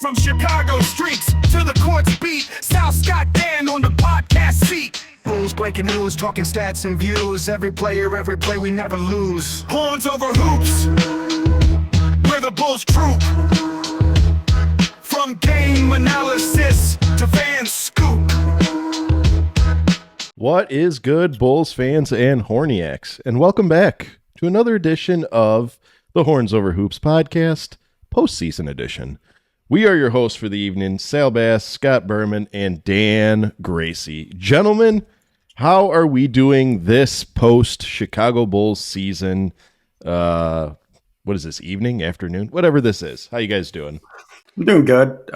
From Chicago streets to the courts beat, South Scott Dan on the podcast seat. Bulls breaking news, talking stats and views. Every player, every play, we never lose. Horns over hoops, we're the Bulls troop. From game analysis to fan scoop. What is good, Bulls fans and Horniacs? And welcome back to another edition of the Horns Over Hoops podcast, postseason edition. We are your hosts for the evening, Sal Bass, Scott Berman, and Dan Gracie. Gentlemen, how are we doing this post-Chicago Bulls season? What is this, evening, afternoon? Whatever this is. How you guys doing? I'm doing good.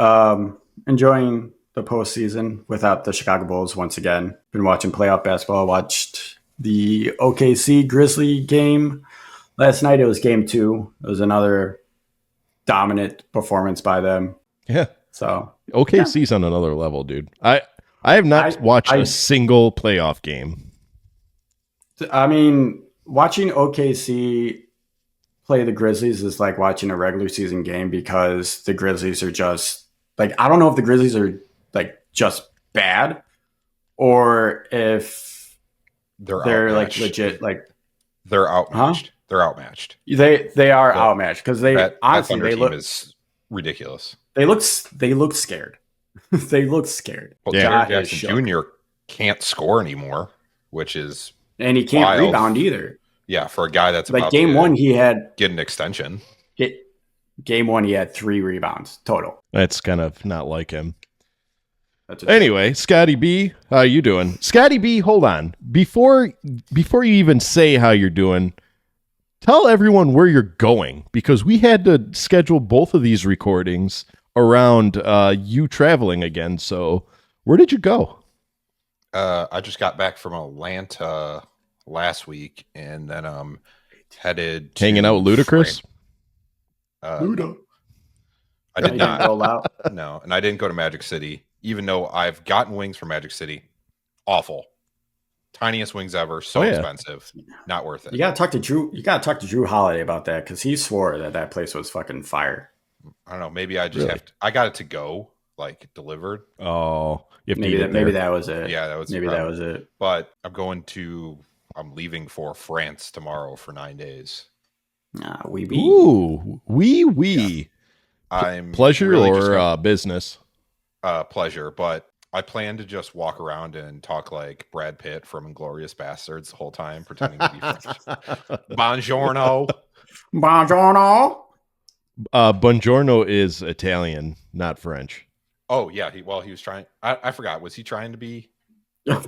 Enjoying the postseason without the Chicago Bulls once again. Been watching playoff basketball. Watched the OKC Grizzly game last night. It was game 2. It was another dominant performance by them. Yeah. So OKC's on another level, dude. I have not watched a single playoff game. I mean, watching OKC play the Grizzlies is like watching a regular season game because the Grizzlies are just like, I don't know if the Grizzlies are like just bad or if they're like legit, like they're outmatched. Huh? They're outmatched. They are outmatched because honestly Thunder they team look is ridiculous. They look scared. They look scared. Well, Yeah. Jared Jackson Jr. can't score anymore, which is and he can't wild. rebound either. Yeah, for a guy that's Like about game to 1, he had get an extension. game 1 he had 3 rebounds total. That's kind of not like him. That's Anyway, Scotty B, how you doing? Scotty B, hold on. Before you even say how you're doing, tell everyone where you're going, because we had to schedule both of these recordings around you traveling again. So where did you go? I just got back from Atlanta last week, and then headed to Hanging out with Ludacris? Luda. I did not. Roll out. No, and I didn't go to Magic City, even though I've gotten wings from Magic City. Awful. Tiniest wings ever. So expensive. Not worth it. You gotta talk to Drew. You gotta talk to Drew Holiday about that because he swore that place was fucking fire. I don't know. Maybe I just have to. I got it to go, like delivered. Oh, you have to Maybe get maybe there. that was it. Yeah, that was maybe that was it. But I'm leaving for France tomorrow for 9 days. Nah, we be. Ooh, wee. Yeah. I'm Pleasure really or business? pleasure, but I plan to just walk around and talk like Brad Pitt from Inglourious Bastards the whole time, pretending to be French. Buongiorno. Buongiorno. Buongiorno is Italian, not French. Oh yeah, he was trying. I forgot. Was he trying to be?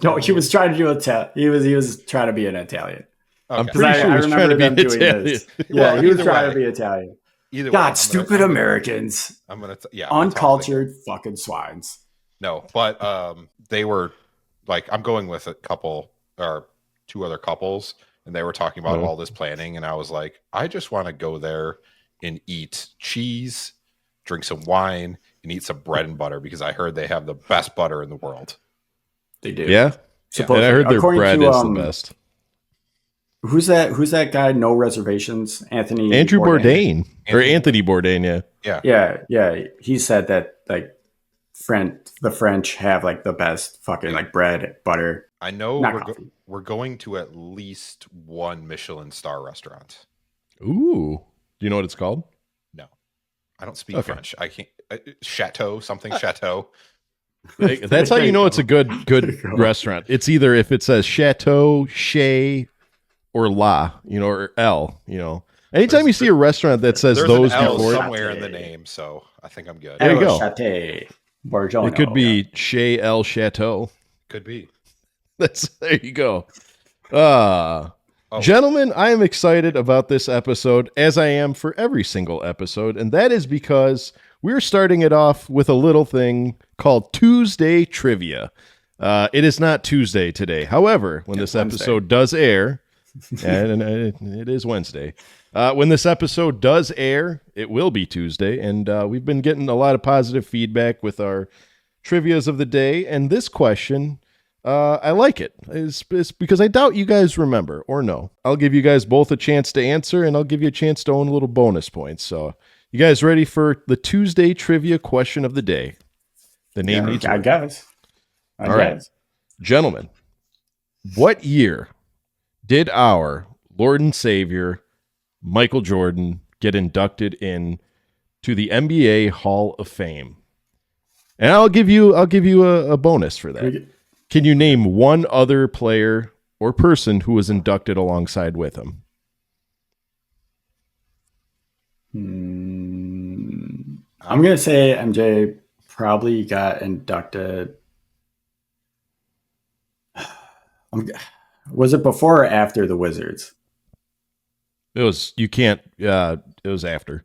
No, he was trying to do He was trying to be an Italian. I'm Okay. pretty sure he was trying to be them doing Italian. this. Well, Yeah, he was either trying way. to be Italian. Either way, God, stupid Americans. I'm gonna Uncultured fucking swines. No, but they were like, I'm going with a couple or 2 other couples, and they were talking about all this planning, and I was like, I just want to go there and eat cheese, drink some wine, and eat some bread and butter because I heard they have the best butter in the world. They do. Yeah, and I heard their According bread to, is the best. Who's that guy? No reservations. Andrew Bourdain or Anthony Bourdain. Yeah. Yeah. He said that like the French have like the best fucking like bread, butter. I know Not coffee. we're going to at least one Michelin star restaurant. Ooh, do you know what it's called? No, I don't speak Okay. French. I can't. Chateau. That's how you know it's a good restaurant. It's either if it says Chateau, Chez, or La, or L. Anytime you see a restaurant that says There's those an L before, somewhere in the name, so I think I'm good. There you go. Chate, Bourgogne. it could be Chez El Chateau. Could be. There you go. Oh. Gentlemen, I am excited about this episode, as I am for every single episode, and that is because we're starting it off with a little thing called Tuesday Trivia. It is not Tuesday today. However, when this episode does air, and it is Wednesday, when this episode does air, it will be Tuesday, and we've been getting a lot of positive feedback with our trivias of the day, and this question... I like it. It's because I doubt you guys remember or know. I'll give you guys both a chance to answer, and I'll give you a chance to own a little bonus points. So You guys ready for the Tuesday trivia question of the day? The name needs I work. guess. All right. Gentlemen, what year did our Lord and Savior Michael Jordan get inducted in to the NBA Hall of Fame? And I'll give you a bonus for that. Can you name one other player or person who was inducted alongside with him? I'm going to say MJ probably got inducted. Was it before or after the Wizards? It was it was after.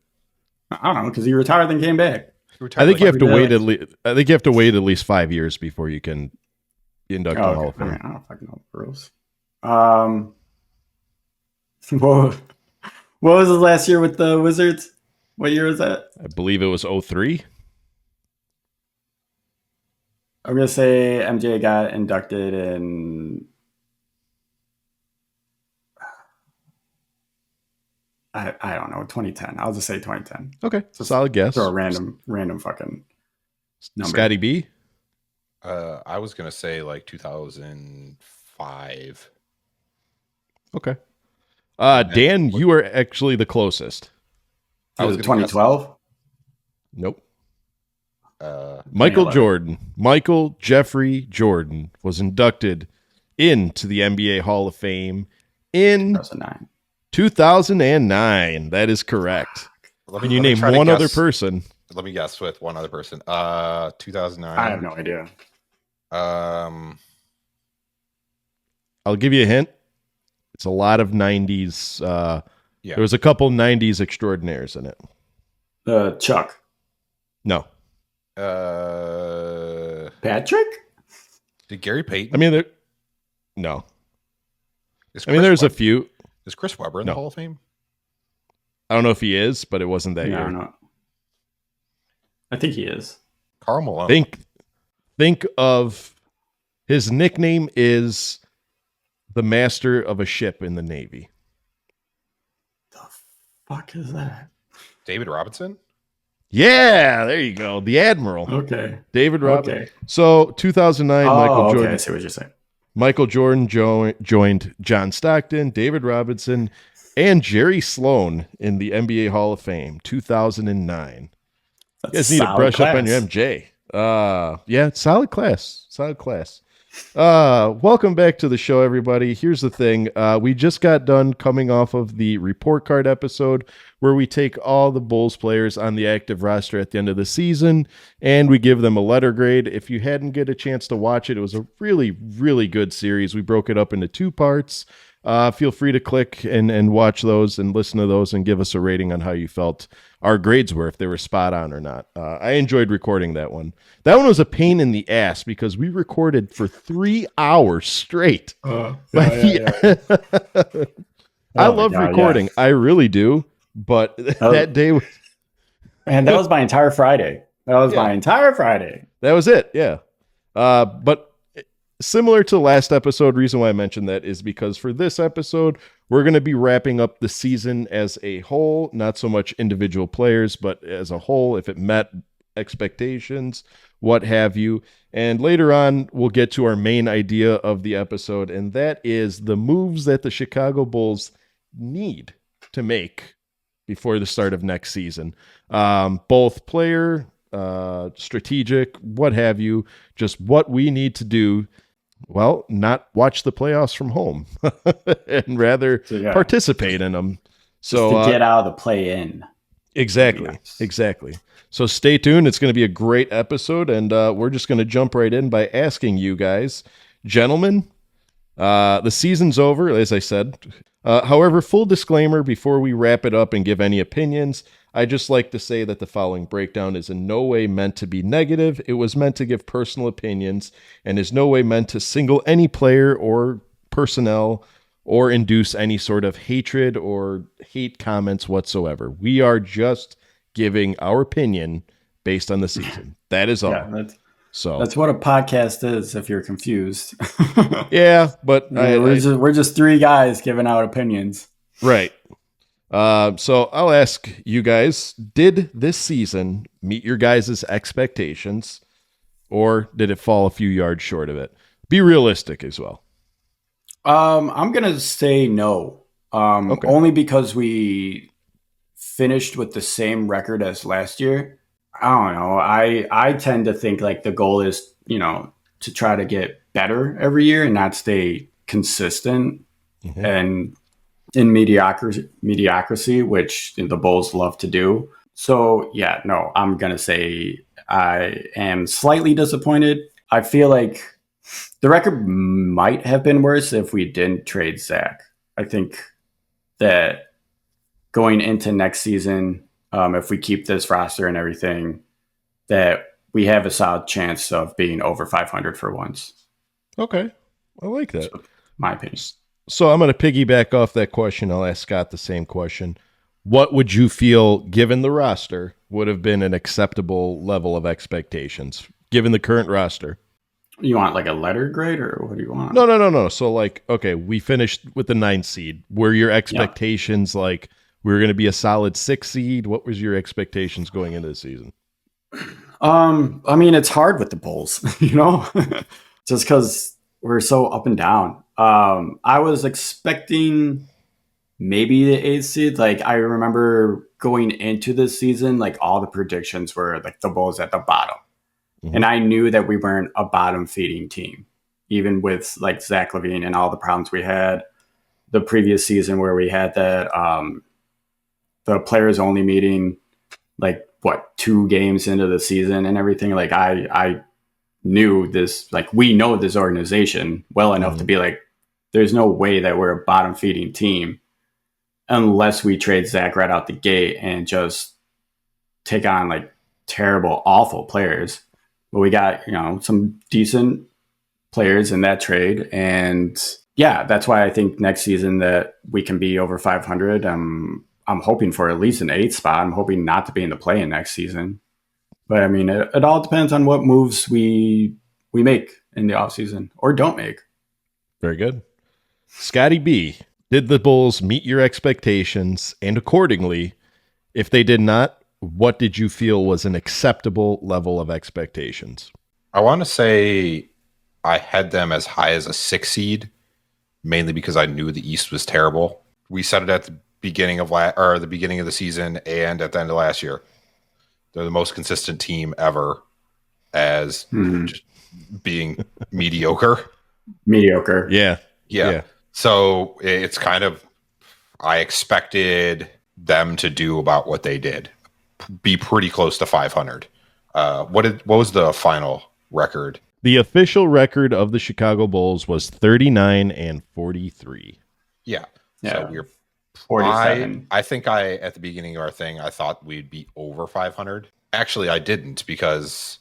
I don't know, because he retired and came back. I think you have to wait at least 5 years before you can induct the Hall of Fame. I don't fucking know the rules. What was his last year with the Wizards? What year was that? I believe it was 03. I'm going to say MJ got inducted in... I don't know, 2010. I'll just say 2010. Okay, it's a solid guess. Throw a random fucking number. Scotty B? I was going to say like 2005. Okay. Dan, you are actually the closest. Was it 2012? Nope. Michael 2011. Jordan. Michael Jeffrey Jordan was inducted into the NBA Hall of Fame in 2009. That is correct. Can you name one other person? Let me guess with one other person. 2009. I have no idea. I'll give you a hint. It's a lot of 90s. There was a couple 90s extraordinaires in it. Chuck. No. Patrick? Did Gary Payton? I mean, no. There's a few. Is Chris Webber in the Hall of Fame? I don't know if he is, but it wasn't that year. No. I think he is. Karl Malone. Think of his nickname is the master of a ship in the Navy. The fuck is that? David Robinson? Yeah, there you go. The Admiral. Okay. David Robinson. Okay. So 2009, Michael Jordan. I see what you're saying. Michael Jordan joined John Stockton, David Robinson, and Jerry Sloan in the NBA Hall of Fame, 2009. You guys need to brush up on your MJ. Yeah, solid class. Welcome back to the show, everybody. Here's the thing. We just got done coming off of the report card episode where we take all the Bulls players on the active roster at the end of the season and we give them a letter grade. If you hadn't get a chance to watch it, it was a really, really good series. We broke it up into 2 parts. Feel free to click and watch those and listen to those and give us a rating on how you felt our grades were, if they were spot on or not. I enjoyed recording that one. That one was a pain in the ass because we recorded for 3 hours straight. I love recording. Yeah. I really do. But that day was... And that was my entire Friday. That was it, yeah. But similar to last episode, reason why I mentioned that is because for this episode, we're going to be wrapping up the season as a whole, not so much individual players, but as a whole, if it met expectations, what have you. And later on, we'll get to our main idea of the episode, and that is the moves that the Chicago Bulls need to make before the start of next season. Both player, strategic, what have you, just what we need to do. Well, not watch the playoffs from home and rather participate in them. So just to get out of the play-in. Exactly. So stay tuned. It's going to be a great episode, and we're just going to jump right in by asking you guys, gentlemen, the season's over, as I said. However, full disclaimer before we wrap it up and give any opinions, I just like to say that the following breakdown is in no way meant to be negative. It was meant to give personal opinions and is no way meant to single any player or personnel or induce any sort of hatred or hate comments whatsoever. We are just giving our opinion based on the season. That is all. Yeah, that's what a podcast is, if you're confused. Yeah, but we're just 3 guys giving out opinions. Right. So I'll ask you guys, did this season meet your guys' expectations, or did it fall a few yards short of it? Be realistic as well. I'm gonna say no. Okay. Only because we finished with the same record as last year. I don't know. I tend to think like the goal is, to try to get better every year and not stay consistent Mhm. and in mediocrity, which the Bulls love to do. So yeah, no, I'm gonna say I am slightly disappointed. I feel like the record might have been worse if we didn't trade Zach. I think that going into next season, if we keep this roster and everything, that we have a solid chance of being over 500 for once. Okay. I like that. So, my opinion. So I'm going to piggyback off that question. I'll ask Scott the same question. What would you feel, given the roster, would have been an acceptable level of expectations, given the current roster? You want like a letter grade, or what do you want? No. So, like, okay, we finished with the 9th seed. Were your expectations like we were going to be a solid 6 seed? What was your expectations going into the season? I mean, it's hard with the Bulls, just because we're so up and down. I was expecting maybe the 8th seed. Like, I remember going into this season, like all the predictions were like the Bulls at the bottom. Mhm. And I knew that we weren't a bottom feeding team, even with like Zach LaVine and all the problems we had the previous season where we had that, the players only meeting, like 2 games into the season and everything. Like I knew this, like we know this organization well enough to be like, there's no way that we're a bottom feeding team unless we trade Zach right out the gate and just take on like terrible, awful players. But we got, some decent players in that trade. And yeah, that's why I think next season that we can be over 500. I'm hoping for at least an 8th spot. I'm hoping not to be in the play-in next season. But I mean, it all depends on what moves we make in the offseason or don't make. Very good. Scotty B, did the Bulls meet your expectations? And accordingly, if they did not, what did you feel was an acceptable level of expectations? I want to say I had them as high as a 6 seed, mainly because I knew the East was terrible. We said it at the beginning of the beginning of the season and at the end of last year. They're the most consistent team ever as just being mediocre. Mediocre. Yeah. So it's kind of, I expected them to do about what they did, be pretty close to 500. What was the final record? The official record of the Chicago Bulls was 39-43. Yeah. Yeah. So we're 47. I think at the beginning of our thing, I thought we'd be over 500. Actually, I didn't, because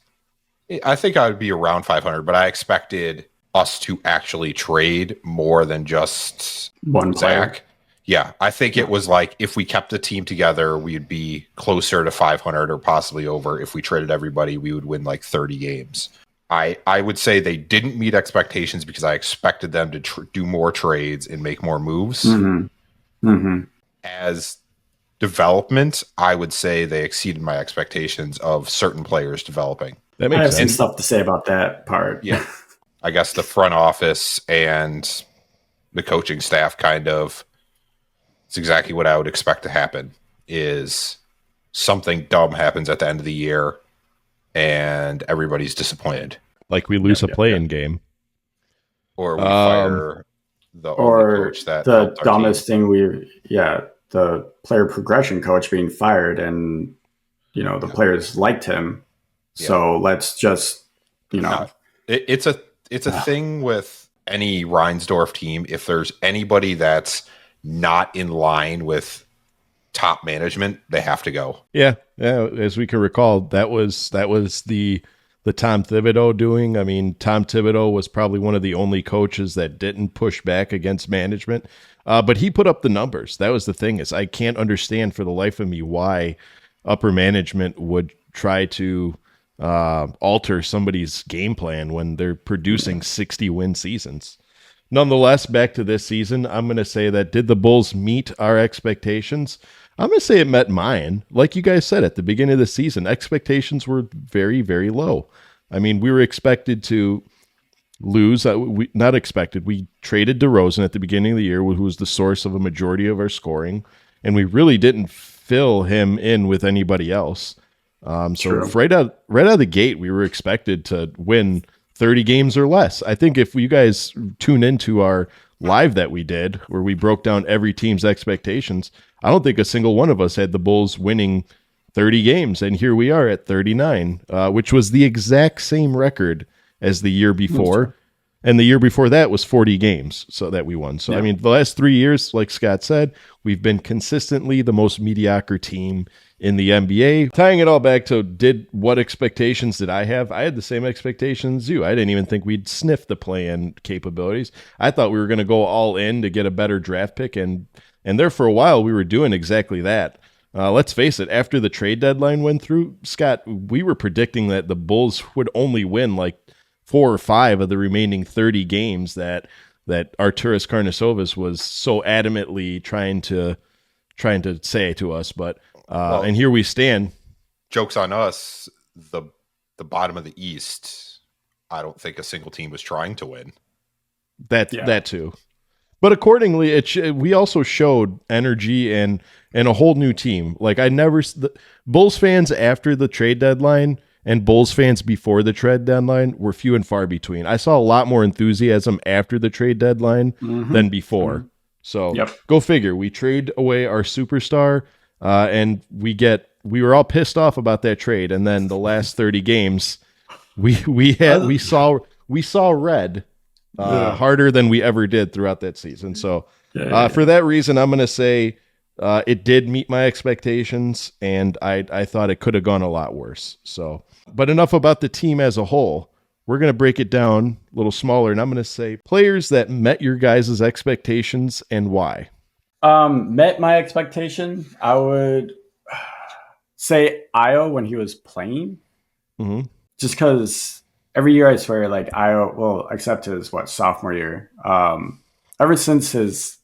I think I would be around 500, but I expected us to actually trade more than just One player. Zach. Yeah, I think it was like if we kept the team together, we'd be closer to 500 or possibly over. If we traded everybody, we would win like 30 games. I would say they didn't meet expectations because I expected them to do more trades and make more moves. As development, I would say they exceeded my expectations of certain players developing. That I makes have some sense. stuff to say about that part. Yeah. I guess the front office and the coaching staff it's exactly what I would expect to happen, is something dumb happens at the end of the year and everybody's disappointed. Like we lose a play-in game. Or we fire the only Or coach that the helped our dumbest team. thing the player progression coach being fired, and the players liked him. So let's just It's a thing with any Reinsdorf team. If there's anybody that's not in line with top management, they have to go. Yeah. As we can recall, that was the Tom Thibodeau doing. I mean, Tom Thibodeau was probably one of the only coaches that didn't push back against management, but he put up the numbers. That was the thing, is I can't understand for the life of me why upper management would try to alter somebody's game plan when they're producing 60-win seasons. Nonetheless, back to this season, I'm going to say that did the Bulls meet our expectations? I'm going to say it met mine. Like you guys said at the beginning of the season, expectations were very, very low. I mean, we were expected to lose. Not expected. We traded DeRozan at the beginning of the year, who was the source of a majority of our scoring, and we really didn't fill him in with anybody else. So right out of the gate, we were expected to win 30 games or less. I think if you guys tune into our live that we did, where we broke down every team's expectations, I don't think a single one of us had the Bulls winning 30 games. And here we are at 39, which was the exact same record as the year before. And the year before that was 40 games so that we won. So, yeah. I mean, the last 3 years, like Scott said, we've been consistently the most mediocre team in the NBA. Tying it all back to what expectations did I have? I had the same expectations as you. I didn't even think we'd sniff the play-in capabilities. I thought we were going to go all in to get a better draft pick, and there for a while we were doing exactly that. Let's face it, after the trade deadline went through, Scott, we were predicting that the Bulls would only win like 4 or 5 of the remaining 30 games that Arturas Karnisovas was so adamantly trying to say to us. But and here we stand. Joke's on us. The bottom of the East, I don't think a single team was trying to win. That too. But accordingly, we also showed energy and a whole new team. Like Bulls fans after the trade deadline and Bulls fans before the trade deadline were few and far between. I saw a lot more enthusiasm after the trade deadline than before. Mm-hmm. So Go figure. We trade away our superstar, and we were all pissed off about that trade. And then the last 30 games, we saw red harder than we ever did throughout that season. So for that reason, I'm going to say it did meet my expectations, and I thought it could have gone a lot worse. So, but enough about the team as a whole. We're going to break it down a little smaller, and I'm going to say players that met your guys' expectations and why. Met my expectation. I would say Io when he was playing, just because every year I swear, like Io, well, except his sophomore year. Ever since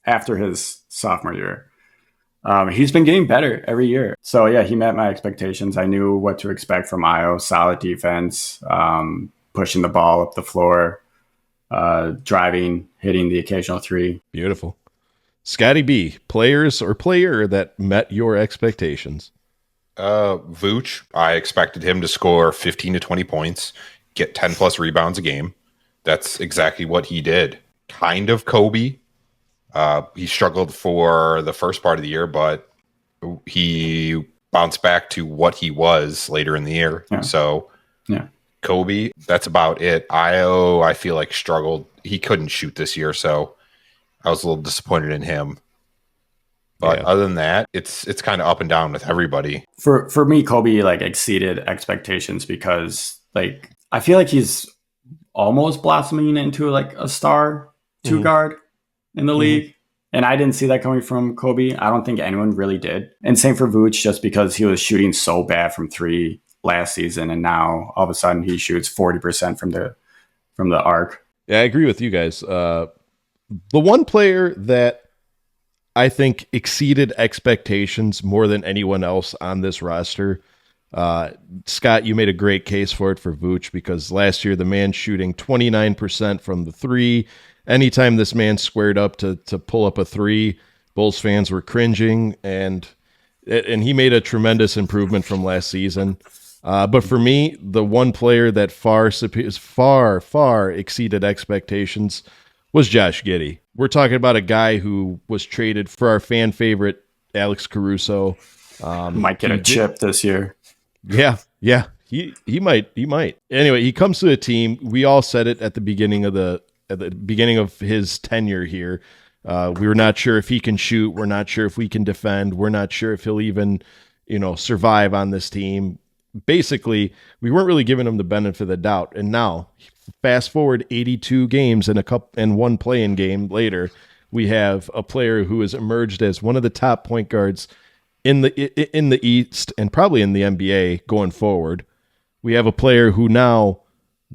after his sophomore year, he's been getting better every year. So yeah, he met my expectations. I knew what to expect from Io. Solid defense, pushing the ball up the floor, driving, hitting the occasional three. Beautiful. Scotty B, players or player that met your expectations? Vooch, I expected him to score 15 to 20 points, get 10 plus rebounds a game. That's exactly what he did. Kind of Coby. He struggled for the first part of the year, but he bounced back to what he was later in the year. Yeah. So Coby, that's about it. Io, I feel like struggled. He couldn't shoot this year, so I was a little disappointed in him. But other than that, it's kind of up and down with everybody. For me, Coby exceeded expectations because I feel like he's almost blossoming into a star two guard in the league. And I didn't see that coming from Coby. I don't think anyone really did. And same for Vooch, just because he was shooting so bad from 3 last season, and now all of a sudden he shoots 40% from the arc. Yeah, I agree with you guys. The one player that I think exceeded expectations more than anyone else on this roster, Scott, you made a great case for it for Vooch, because last year the man shooting 29% from the 3. Anytime this man squared up to pull up a 3, Bulls fans were cringing, and he made a tremendous improvement from last season. But for me, the one player that far exceeded expectations was Josh Giddey. We're talking about a guy who was traded for our fan favorite Alex Caruso. Might get a chip this year. Yeah. He might. Anyway, he comes to a team. We all said it at the beginning of his tenure here. We were not sure if he can shoot. We're not sure if we can defend. We're not sure if he'll even, survive on this team. Basically, we weren't really giving him the benefit of the doubt. And now, fast forward 82 games and one play-in game later, we have a player who has emerged as one of the top point guards in the East and probably in the NBA going forward. We have a player who now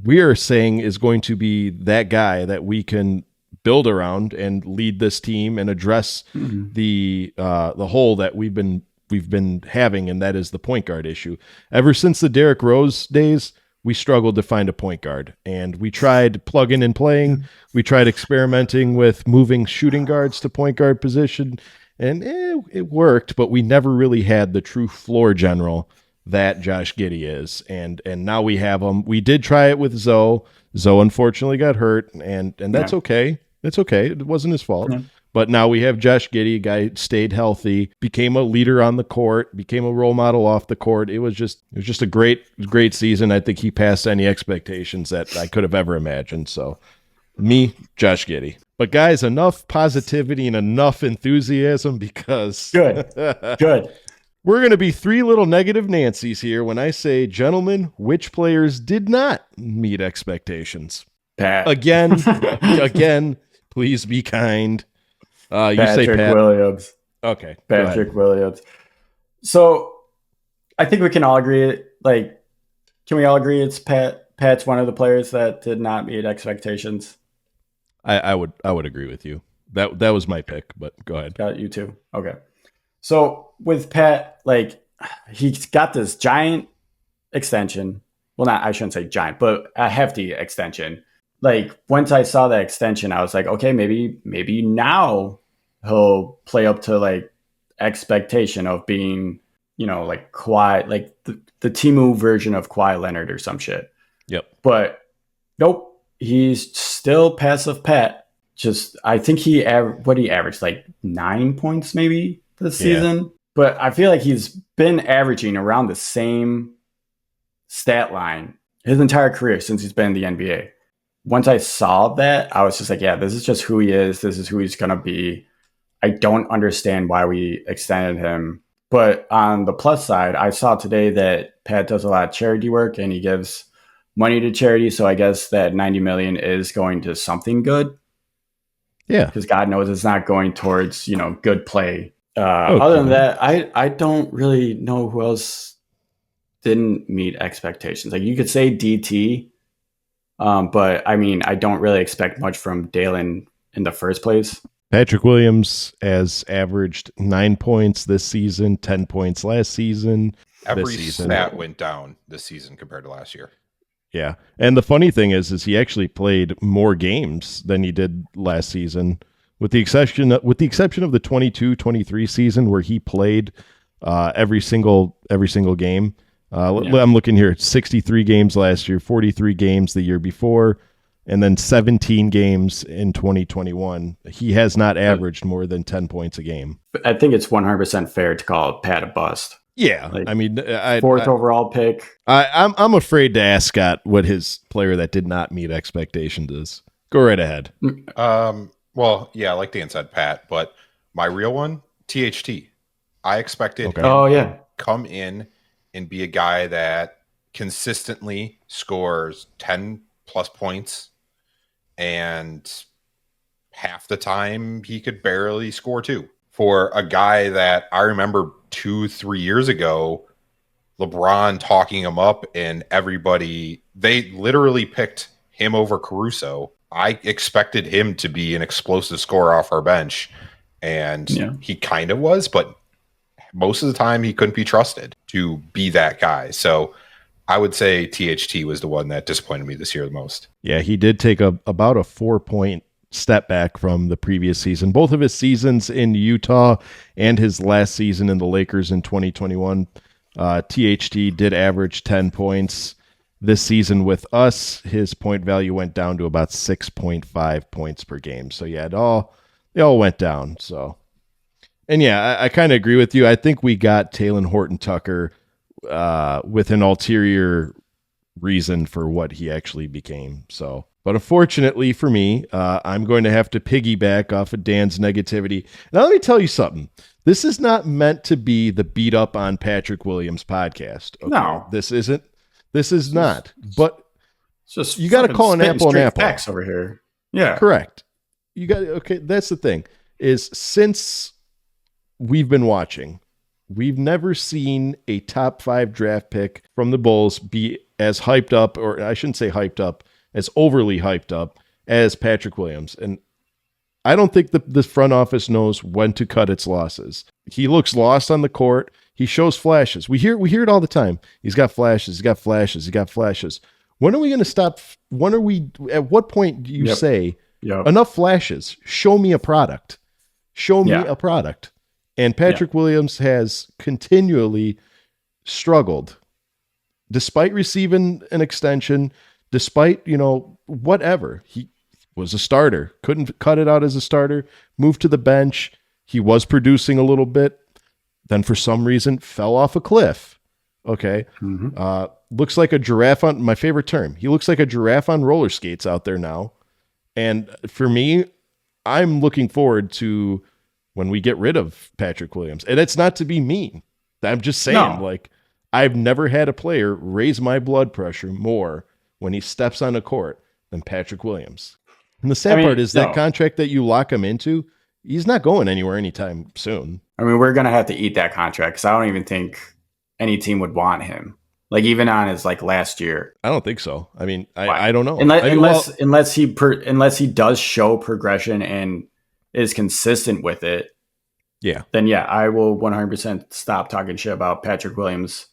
we are saying is going to be that guy that we can build around and lead this team and address the hole that we've been having, and that is the point guard issue. Ever since the Derrick Rose days, we struggled to find a point guard, and we tried plugging and playing. We tried experimenting with moving shooting guards to point guard position, and it worked, but we never really had the true floor general that Josh Giddey is. And now we have him. We did try it with Zoe. Zoe unfortunately got hurt, and that's okay. It's okay. It wasn't his fault. Yeah. But now we have Josh Giddey, a guy stayed healthy, became a leader on the court, became a role model off the court. It was just a great season. I think he passed any expectations that I could have ever imagined. So me, Josh Giddey. But guys, enough positivity and enough enthusiasm, because good. We're going to be three little negative Nancys here when I say, gentlemen, which players did not meet expectations? Pat. Again, please be kind. You say Pat Williams. Okay. Patrick Williams. So I think we can all agree, can we all agree it's Pat's one of the players that did not meet expectations? I would agree with you. That was my pick, but go ahead. Got you too. Okay. So with Pat, he's got this giant extension. Well, I shouldn't say giant, but a hefty extension. Once I saw that extension, I was like, okay, maybe now he'll play up to expectation of being, Kawhi, the Timu version of Kawhi Leonard or some shit. Yep. But nope, he's still passive Pat. I think he averaged 9 points maybe this season. But I feel like he's been averaging around the same stat line his entire career since he's been in the NBA. Once I saw that, I was just like, yeah, this is just who he is. This is who he's going to be. I don't understand why we extended him. But on the plus side, I saw today that Pat does a lot of charity work and he gives money to charity. So I guess that $90 million is going to something good. Yeah. Because God knows it's not going towards, good play. Other than that, I don't really know who else didn't meet expectations. You could say DT. But I mean, I don't really expect much from Dalen in the first place. Patrick Williams has averaged 9 points this season, 10 points last season. Every stat went down this season compared to last year. Yeah. And the funny thing is he actually played more games than he did last season, with the exception of the 22-23 season where he played every single game. I'm looking here, 63 games last year, 43 games the year before, and then 17 games in 2021. He has not averaged more than 10 points a game. I think it's 100% fair to call Pat a bust. Yeah. Fourth overall pick. I'm afraid to ask Scott what his player that did not meet expectations is. Go right ahead. Well, yeah, like Dan said, Pat, but my real one, THT. I expected him to come in and be a guy that consistently scores 10 plus points, and half the time he could barely score 2. For a guy that I remember 2-3 years ago, LeBron talking him up and everybody, they literally picked him over Caruso. I expected him to be an explosive scorer off our bench, and he kind of was, but most of the time he couldn't be trusted to be that guy. So I would say THT was the one that disappointed me this year the most. Yeah, he did take about a 4-point step back from the previous season. Both of his seasons in Utah and his last season in the Lakers in 2021, THT did average 10 points. This season with us, his point value went down to about 6.5 points per game. So yeah, they all went down. So, and yeah, I kind of agree with you. I think we got Talen Horton-Tucker with an ulterior reason for what he actually became. So, but unfortunately for me, I'm going to have to piggyback off of Dan's negativity. Now, let me tell you something. This is not meant to be the beat up on Patrick Williams podcast. Okay? No, this isn't. This is not. But it's just you got to call an apple an apple. Facts over here. Yeah, correct. You got okay. That's the thing. Is since we've been watching, we've never seen a top 5 draft pick from the Bulls be as hyped up, or I shouldn't say hyped up, as overly hyped up as Patrick Williams. And I don't think the front office knows when to cut its losses. He looks lost on the court. He shows flashes. We hear it all the time. He's got flashes. He's got flashes. He got flashes. When are we going to stop? At what point do you say enough flashes? Show me a product. Show me a product. And Patrick Williams has continually struggled despite receiving an extension, despite, whatever. He was a starter, couldn't cut it out as a starter, moved to the bench. He was producing a little bit, then for some reason fell off a cliff. Okay. Looks like a giraffe on, my favorite term. He looks like a giraffe on roller skates out there now. And for me, I'm looking forward to when we get rid of Patrick Williams. And it's not to be mean. I'm just saying, I've never had a player raise my blood pressure more when he steps on a court than Patrick Williams. And the sad part is that contract that you lock him into, he's not going anywhere anytime soon. I mean, we're going to have to eat that contract because I don't even think any team would want him. Even on his last year. I don't think so. I mean, I don't know. Unless he does show progression and is consistent with it. Yeah. Then I will 100% stop talking shit about Patrick Williams.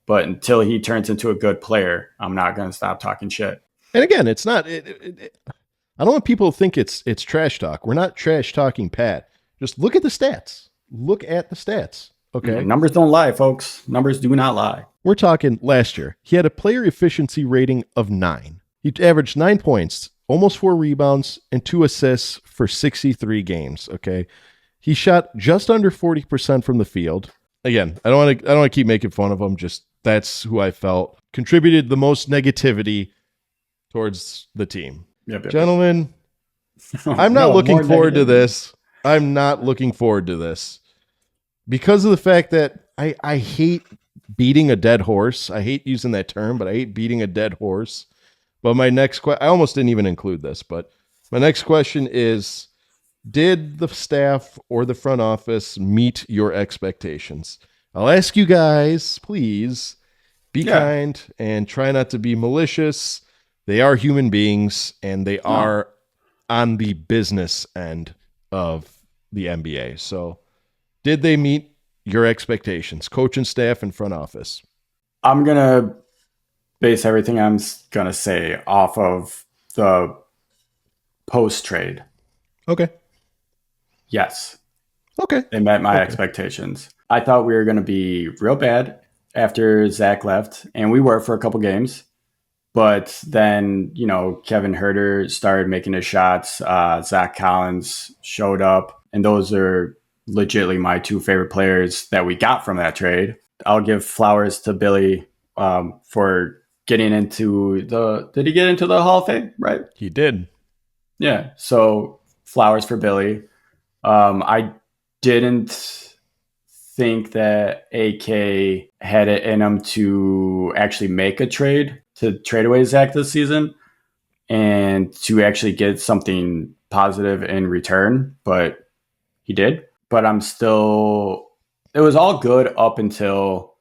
But until he turns into a good player, I'm not going to stop talking shit. And again, it's not. I don't want people to think it's trash talk. We're not trash talking Pat. Just look at the stats. Look at the stats. Okay. Numbers don't lie, folks. Numbers do not lie. We're talking last year. He had a player efficiency rating of 9. He averaged 9 points, almost 4 rebounds, and 2 assists for 63 games. Okay. He shot just under 40% from the field. Again, I don't want to keep making fun of him. Just that's who I felt contributed the most negativity towards the team. Yep. Gentlemen, I'm not looking forward to this. I'm not looking forward to this because of the fact that I hate beating a dead horse. I hate using that term, but I hate beating a dead horse. But my next question, I almost didn't even include this, but my next question is, did the staff or the front office meet your expectations? I'll ask you guys, please be kind and try not to be malicious. They are human beings and they are on the business end of the NBA. So did they meet your expectations, coach and staff and front office? I'm going to base everything I'm going to say off of the post-trade. Okay. Yes. Okay. They met my expectations. I thought we were going to be real bad after Zach left, and we were for a couple games. But then, Kevin Huerter started making his shots. Zach Collins showed up, and those are legitimately my 2 favorite players that we got from that trade. I'll give flowers to Billy for getting into did he get into the Hall of Fame, right? He did. Yeah. So flowers for Billy. I didn't think that AK had it in him to actually make a trade to trade away Zach this season and to actually get something positive in return, but he did. But it was all good up until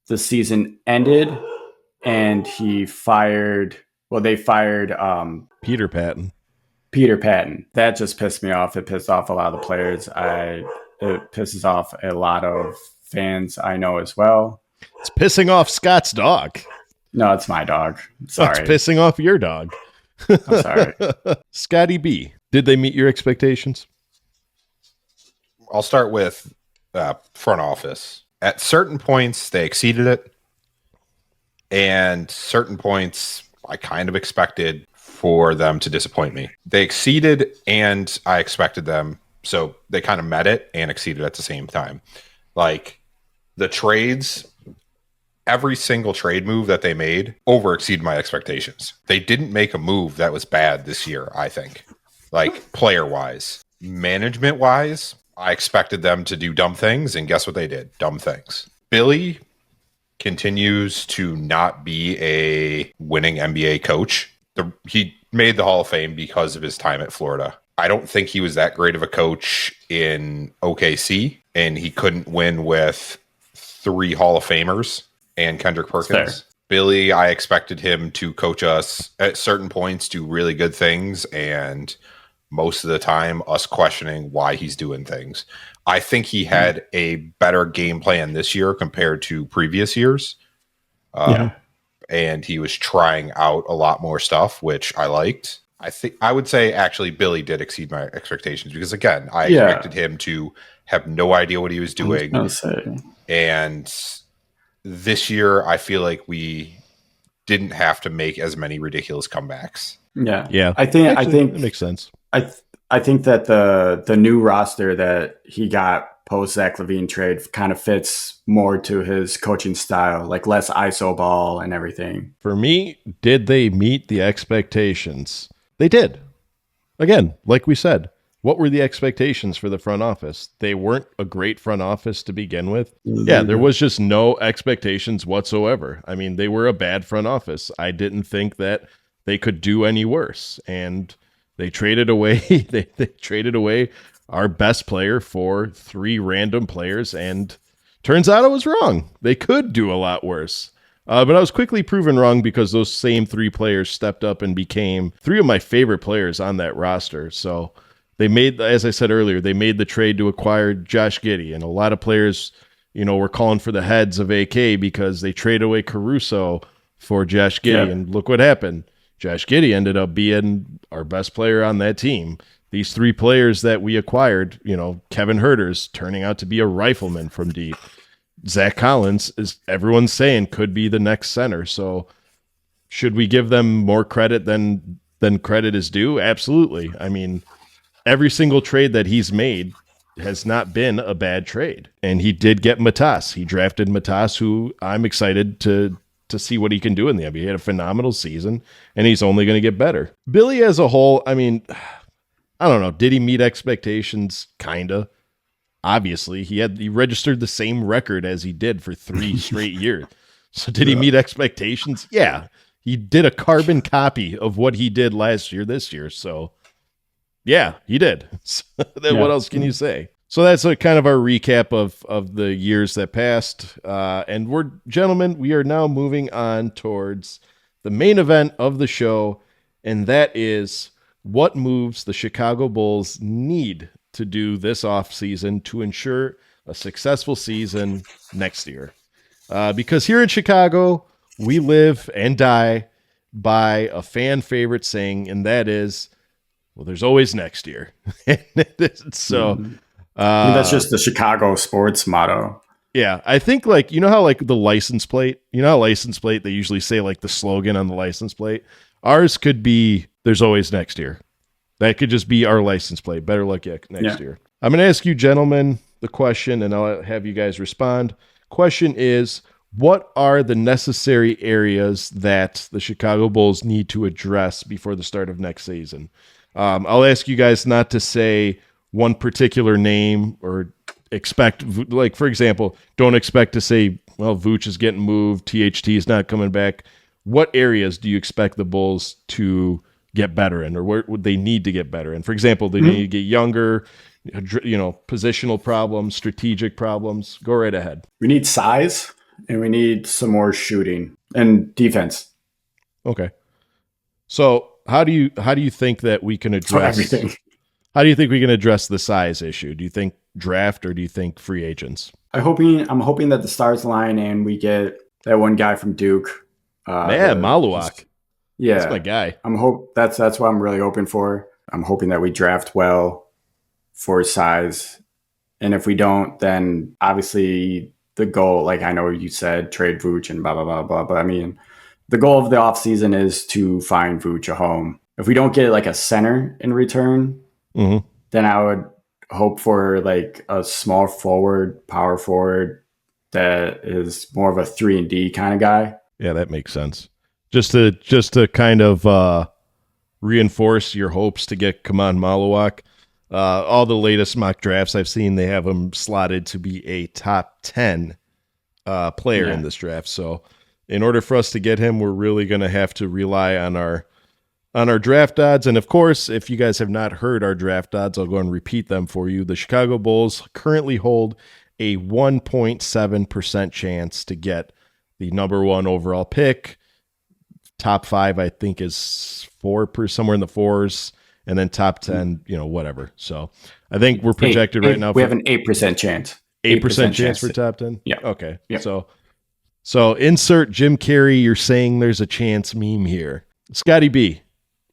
the season ended and they fired Peter Patton. That just pissed me off. It pissed off a lot of the players. It pisses off a lot of fans I know as well. It's pissing off Scott's dog. No, it's my dog. Sorry. It's pissing off your dog. I'm sorry. Scotty B, did they meet your expectations? I'll start with front office. At certain points, they exceeded it. And certain points, I kind of expected for them to disappoint me. They exceeded and I expected them. So they kind of met it and exceeded at the same time. The trades, every single trade move that they made over exceeded my expectations. They didn't make a move that was bad this year, I think. Player wise. Management wise, I expected them to do dumb things, and guess what they did? Dumb things. Billy continues to not be a winning NBA coach. He made the Hall of Fame because of his time at Florida. I don't think he was that great of a coach in OKC, and he couldn't win with 3 Hall of Famers and Kendrick Perkins. Billy, I expected him to coach us at certain points, do really good things, and most of the time us questioning why he's doing things. I think he had a better game plan this year compared to previous years. And he was trying out a lot more stuff, which I liked. I would say actually Billy did exceed my expectations because again, I expected him to have no idea what he was doing. And this year I feel like we didn't have to make as many ridiculous comebacks. Yeah. I think that makes sense. I think that the new roster that he got post Zach LaVine trade kind of fits more to his coaching style, like less ISO ball and everything. For me, did they meet the expectations? They did. Again, like we said, what were the expectations for the front office? They weren't a great front office to begin with. Yeah, there was just no expectations whatsoever. I mean, they were a bad front office. I didn't think that they could do any worse. And they traded away they traded away our best player for 3 random players, and turns out I was wrong. They could do a lot worse. But I was quickly proven wrong because those same 3 players stepped up and became 3 of my favorite players on that roster. So they made, as I said earlier, they made the trade to acquire Josh Giddey, and a lot of players, were calling for the heads of AK because they traded away Caruso for Josh Giddey, and look what happened. Josh Giddey ended up being our best player on that team. These 3 players that we acquired, Kevin Herter's turning out to be a rifleman from deep. Zach Collins, is everyone's saying, could be the next center. So should we give them more credit than credit is due? Absolutely. I mean, every single trade that he's made has not been a bad trade. And he did get Matas. He drafted Matas, who I'm excited to see what he can do in the NBA. He had a phenomenal season, and he's only going to get better. Billy as a whole, I mean, I don't know. Did he meet expectations? Kinda. Obviously, he registered the same record as he did for 3 straight years. So did he meet expectations? Yeah. He did a carbon copy of what he did last year, this year. So yeah, he did. So then what else can you say? So that's a kind of our recap of the years that passed. And gentlemen, we are now moving on towards the main event of the show. And that is, what moves the Chicago Bulls need to do this offseason to ensure a successful season next year. Because here in Chicago, we live and die by a fan favorite saying, and that is, well, there's always next year. So that's just the Chicago sports motto. Yeah, I think how the license plate, license plate, they usually say the slogan on the license plate. Ours could be, there's always next year. That could just be our license plate. Better luck next year. I'm going to ask you gentlemen the question, and I'll have you guys respond. Question is, what are the necessary areas that the Chicago Bulls need to address before the start of next season? I'll ask you guys not to say one particular name or expect, for example, don't expect to say, well, Vooch is getting moved, THT is not coming back. What areas do you expect the Bulls to get better in, or where would they need to get better in? For example, they need to get younger, positional problems, strategic problems. Go right ahead. We need size, and we need some more shooting and defense. Okay. So how do you think that we can address everything? How do you think we can address the size issue? Do you think draft, or do you think free agents? I'm hoping that the stars line and we get that one guy from Duke. Maluak. Yeah, that's my guy. That's what I'm really hoping for. I'm hoping that we draft well for size, and if we don't, then obviously the goal, I know you said trade Vooch and blah blah blah blah, but I mean, the goal of the offseason is to find Vooch a home. If we don't get a center in return, then I would hope for a small forward, power forward that is more of a 3-and-D kind of guy. Yeah, that makes sense. Just to kind of reinforce your hopes to get Kaman Maluak. All the latest mock drafts I've seen, they have him slotted to be a top 10 player in this draft. So in order for us to get him, we're really going to have to rely on our draft odds. And of course, if you guys have not heard our draft odds, I'll go and repeat them for you. The Chicago Bulls currently hold a 1.7% chance to get the number 1 overall pick. Top 5, I think, is 4%, somewhere in the 4s. and then top 10, whatever. So I think we're projected right now. We have an 8% chance. 8% chance for top 10? Yeah. Okay. Yeah. So insert Jim Carrey, you're saying there's a chance meme here. Scotty B,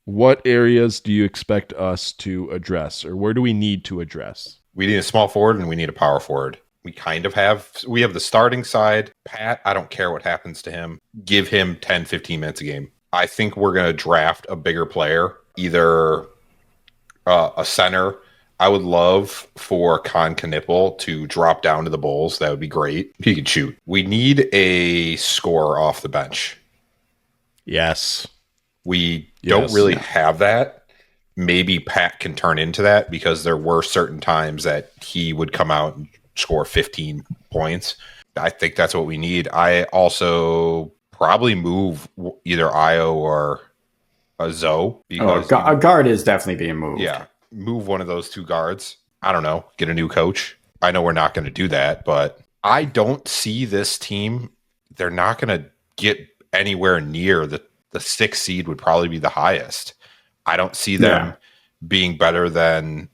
what areas do you expect us to address, or where do we need to address? We need a small forward and we need a power forward. We have the starting side. Pat, I don't care what happens to him. Give him 10, 15 minutes a game. I think we're going to draft a bigger player, either a center. I would love for Con Knipple to drop down to the Bulls. That would be great. He could shoot. We need a scorer off the bench. Yes. We don't really have that. Maybe Pat can turn into that, because there were certain times that he would come out and score 15 points. I think that's what we need. I also probably move either Io or a Zoe. Because a guard is definitely being moved. Yeah. Move one of those two guards. I don't know. Get a new coach. I know we're not going to do that, but I don't see this team. They're not going to get anywhere near the 6th seed would probably be the highest. I don't see them being better than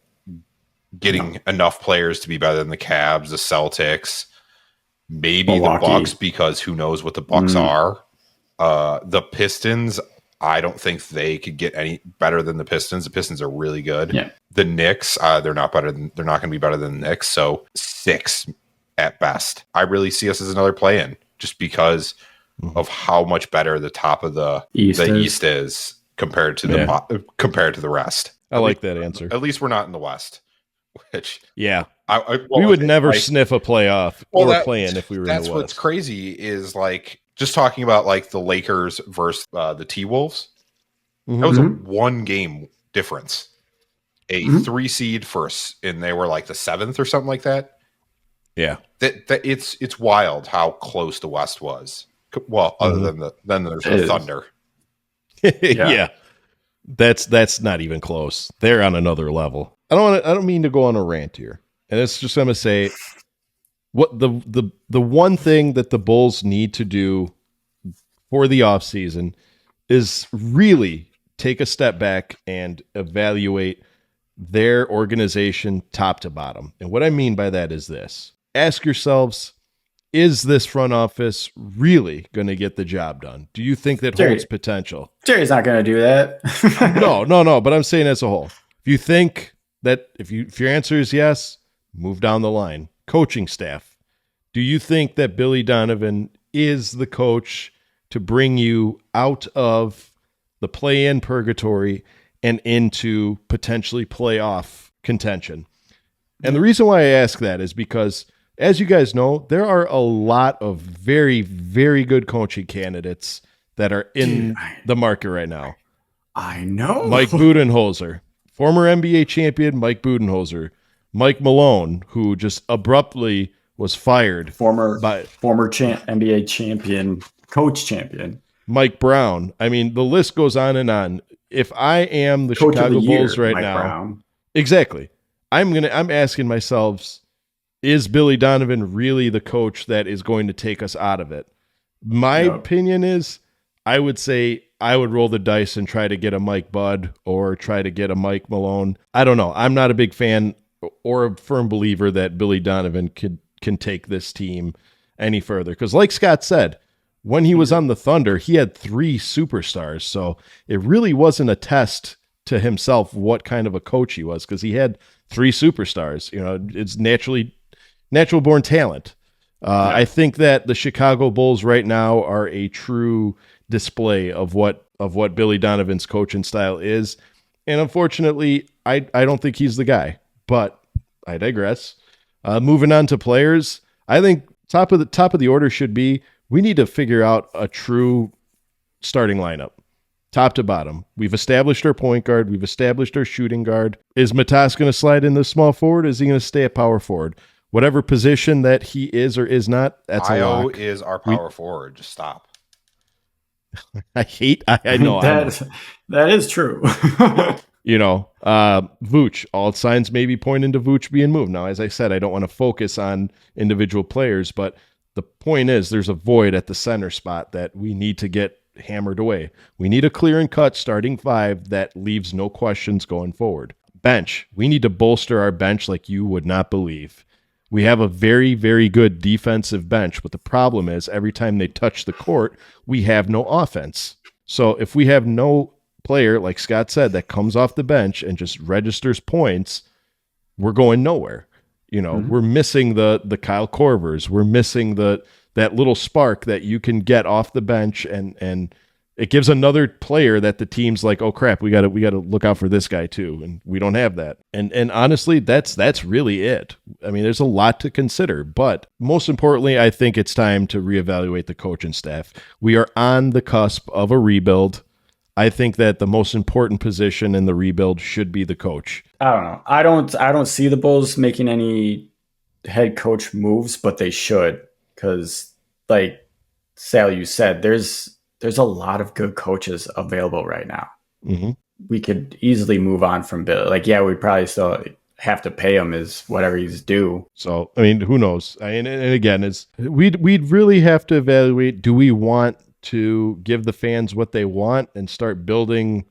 getting enough players to be better than the Cavs, the Celtics, maybe Milwaukee. The Bucks, because who knows what the Bucks are. The Pistons, I don't think they could get any better than the Pistons. The Pistons are really good. Yeah. The Knicks, they're not going to be better than the Knicks. So 6 at best. I really see us as another play-in, just because of how much better the top of the East is compared to the rest. I like that answer. At least we're not in the West. Which we would never sniff a playoff or a play-in if we were in the West. That's what's crazy is just talking about the Lakers versus the T-Wolves. Mm-hmm. That was a 1-game difference. A 3 seed first, and they were the 7th or something like that. Yeah, that it's wild how close the West was. Well, other than there's the Thunder. Yeah. That's not even close. They're on another level. I don't mean to go on a rant here. And it's just going to say what the one thing that the Bulls need to do for the offseason is really take a step back and evaluate their organization top to bottom. And what I mean by that is this. Ask yourselves, is this front office really going to get the job done? Do you think that holds potential? Jerry's not going to do that. No. But I'm saying as a whole, if you think that if your answer is yes, move down the line. Coaching staff. Do you think that Billy Donovan is the coach to bring you out of the play-in purgatory and into potentially playoff contention? And the reason why I ask that is because, as you guys know, there are a lot of very, very good coaching candidates that are in the market right now. I know. Mike Budenholzer, former NBA champion Mike Budenholzer, Mike Malone, who just abruptly was fired. Former NBA champion, coach champion. Mike Brown. I mean, the list goes on and on. If I am the Coach Chicago of the year, Bulls right Mike now, Brown. Exactly. I'm asking myself, is Billy Donovan really the coach that is going to take us out of it? My opinion is, I would say I would roll the dice and try to get a Mike Bud or try to get a Mike Malone. I don't know. I'm not a big fan or a firm believer that Billy Donovan can take this team any further. Because like Scott said, when he was on the Thunder, he had 3 superstars. So it really wasn't a test to himself what kind of a coach he was, because he had 3 superstars. It's natural born talent. I think that the Chicago Bulls right now are a true display of what Billy Donovan's coaching style is. And unfortunately, I don't think he's the guy, but I digress. Moving on to players, I think top of the order should be, we need to figure out a true starting lineup, top to bottom. We've established our point guard. We've established our shooting guard. Is Matas going to slide in the small forward? Is he going to stay at power forward? Whatever position that he is or is not, that's a lock. Io is our power forward. Just stop. I know. That is true. Vooch, all signs may be pointing to Vooch being moved. Now, as I said, I don't want to focus on individual players, but the point is there's a void at the center spot that we need to get hammered away. We need a clear and cut starting five that leaves no questions going forward. Bench. We need to bolster our bench like you would not believe. We have a very, very good defensive bench, but the problem is every time they touch the court, we have no offense. So if we have no player, like Scott said, that comes off the bench and just registers points, we're going nowhere. We're missing the Kyle Korvers. We're missing that little spark that you can get off the bench, and it gives another player that the team's like, oh crap, we got to look out for this guy too, and we don't have that. And honestly, that's really it. I mean, there's a lot to consider, but most importantly, I think it's time to reevaluate the coaching staff. We are on the cusp of a rebuild. I think that the most important position in the rebuild should be the coach. I don't know. I don't see the Bulls making any head coach moves, but they should, because like Sal, you said, there's a lot of good coaches available right now. Mm-hmm. We could easily move on from Bill. Like, yeah, we probably still have to pay him is whatever he's due. So, I mean, who knows? And again, we'd really have to evaluate, do we want to give the fans what they want and start building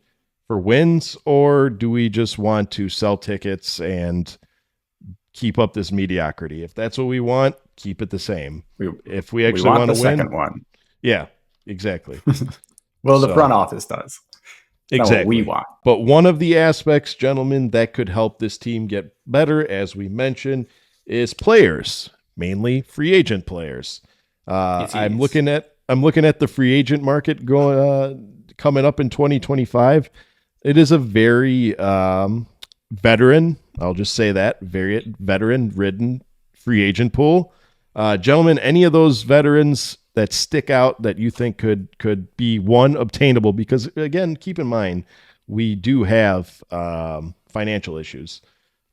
for wins, or do we just want to sell tickets and keep up this mediocrity? If that's what we want, keep it the same. If we actually want to win, second one. Yeah, exactly. Well, the front office does. Exactly. What we want. But one of the aspects, gentlemen, that could help this team get better, as we mentioned, is players, mainly free agent players. I'm looking at the free agent market coming up in 2025. It is a very veteran, I'll just say that, very veteran-ridden free agent pool. Gentlemen, any of those veterans that stick out that you think could be, one, obtainable? Because, again, keep in mind, we do have financial issues.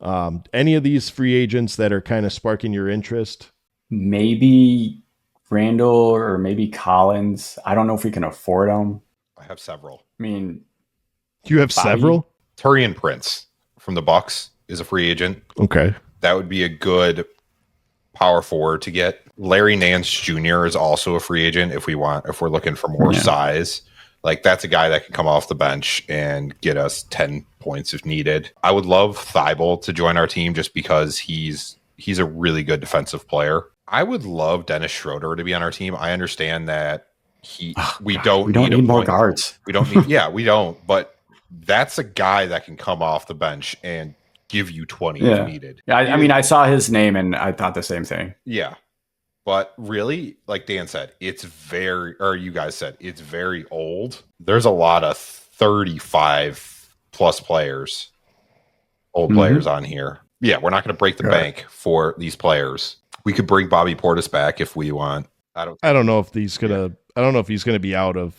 Any of these free agents that are kind of sparking your interest? Maybe Randall or maybe Collins. I don't know if we can afford them. I have several. I mean, you have several? Turian Prince from the Bucks is a free agent. Okay. That would be a good power forward to get. Larry Nance Jr. is also a free agent if we're looking for more size. Like, that's a guy that can come off the bench and get us 10 points if needed. I would love Thibault to join our team just because he's a really good defensive player. I would love Dennis Schroeder to be on our team. I understand that we don't need more guards. We don't need, we don't. But that's a guy that can come off the bench and give you 20 if needed. Yeah, I mean, I saw his name and I thought the same thing. Yeah. But really, like Dan said, you guys said, it's very old. There's a lot of 35 plus players, old players on here. Yeah, we're not going to break the bank for these players. We could bring Bobby Portis back if we want. I don't know if he's gonna be out of.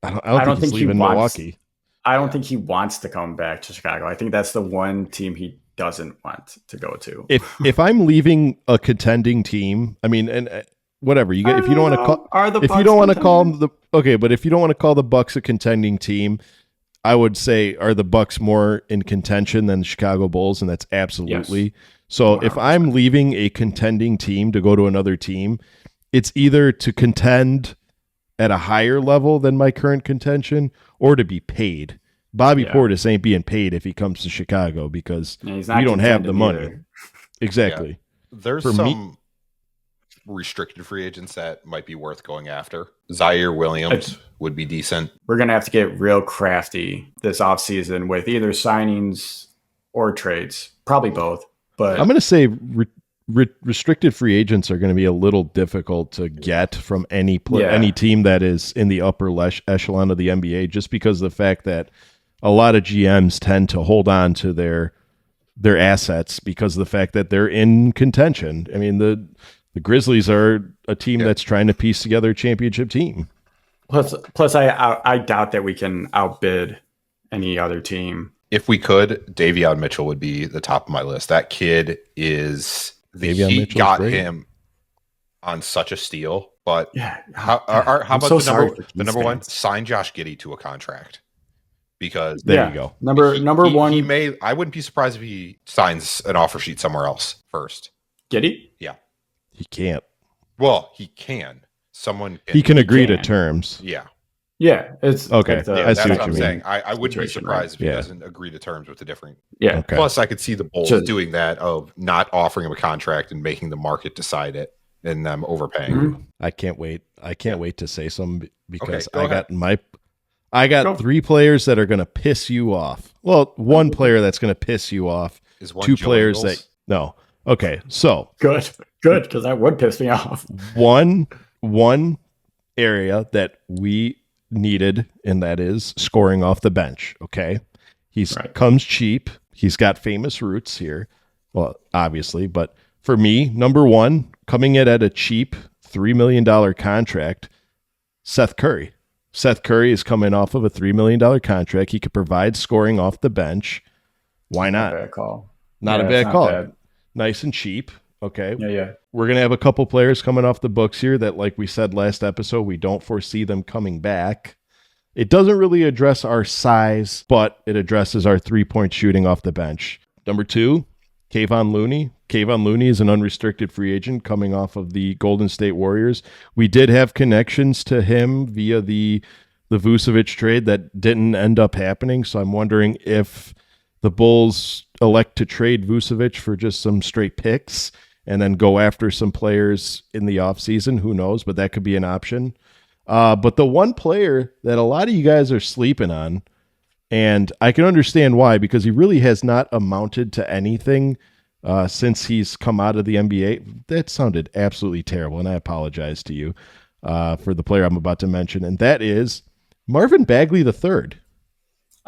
I don't think he's leaving Milwaukee. I don't think he wants to come back to Chicago. I think that's the one team he doesn't want to go to. If I'm leaving a contending team, I mean, and whatever you get, if you don't want to call, if you don't want to call them but if you don't want to call the Bucks a contending team, I would say, are the Bucks more in contention than the Chicago Bulls? And that's absolutely. Yes. So 100%. If I'm leaving a contending team to go to another team, it's either to contend at a higher level than my current contention or to be paid. Bobby Portis ain't being paid if he comes to Chicago because we don't have the money. Either. Exactly. Yeah. There's some restricted free agents that might be worth going after. Zaire Williams would be decent. We're going to have to get real crafty this offseason with either signings or trades. Probably both. But I'm going to say restricted free agents are going to be a little difficult to get from any team that is in the upper echelon of the NBA, just because of the fact that a lot of GMs tend to hold on to their assets because of the fact that they're in contention. I mean, the Grizzlies are a team that's trying to piece together a championship team. Plus, I doubt that we can outbid any other team. If we could, Davion Mitchell would be the top of my list. That kid is the Heat got great. Him on such a steal. But how about the number one? Sign Josh Giddey to a contract. Because there you go. Number one. He may. I wouldn't be surprised if he signs an offer sheet somewhere else first. Giddey? Yeah. He can't. Well, he can. Someone. He can agree to terms. Yeah. Yeah, it's Okay. like the Yeah, I that's see what what I'm you saying. mean. I wouldn't be Situation, surprised if he Yeah. doesn't agree to terms with the different. Yeah. Okay. Plus, I could see the Bulls Just- doing that of not offering him a contract and making the market decide it and them overpaying. Mhm. I can't wait. I can't wait to say some because go ahead. I got Go. 3 players that are going to piss you off. Well, one player that's going to piss you off. Is one 2 Joe players Ingles? that no. Okay, so Good, because that would piss me off. one area that we needed, and that is scoring off the bench. Okay, he's Right. comes cheap. He's got famous roots here. Well, obviously, but for me, number 1 coming in at a cheap $3 million contract, Seth Curry. Seth Curry is coming off of a $3 million contract. He could provide scoring off the bench. Why not? Bad call. Not Yeah, a it's bad not call. bad. Nice and cheap. Okay. Yeah. We're going to have a couple players coming off the books here that, like we said last episode, we don't foresee them coming back. It doesn't really address our size, but it addresses our 3-point shooting off the bench. Number 2, Kayvon Looney. Kayvon Looney is an unrestricted free agent coming off of the Golden State Warriors. We did have connections to him via the Vucevic trade that didn't end up happening, so I'm wondering if the Bulls elect to trade Vucevic for just some straight picks and then go after some players in the offseason. Who knows, but that could be an option. But the one player that a lot of you guys are sleeping on, and I can understand why, because he really has not amounted to anything since he's come out of the NBA. That sounded absolutely terrible, and I apologize to you for the player I'm about to mention, and that is Marvin Bagley III.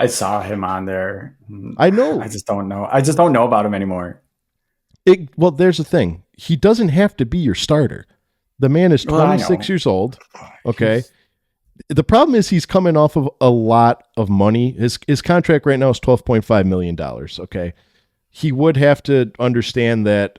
I saw him on there. I know. I just don't know. I just don't know about him anymore. Well, there's the thing. He doesn't have to be your starter. The man is Well, I 26 know. years old. Okay. The problem is he's coming off of a lot of money. His contract right now is $12.5 million. Okay. He would have to understand that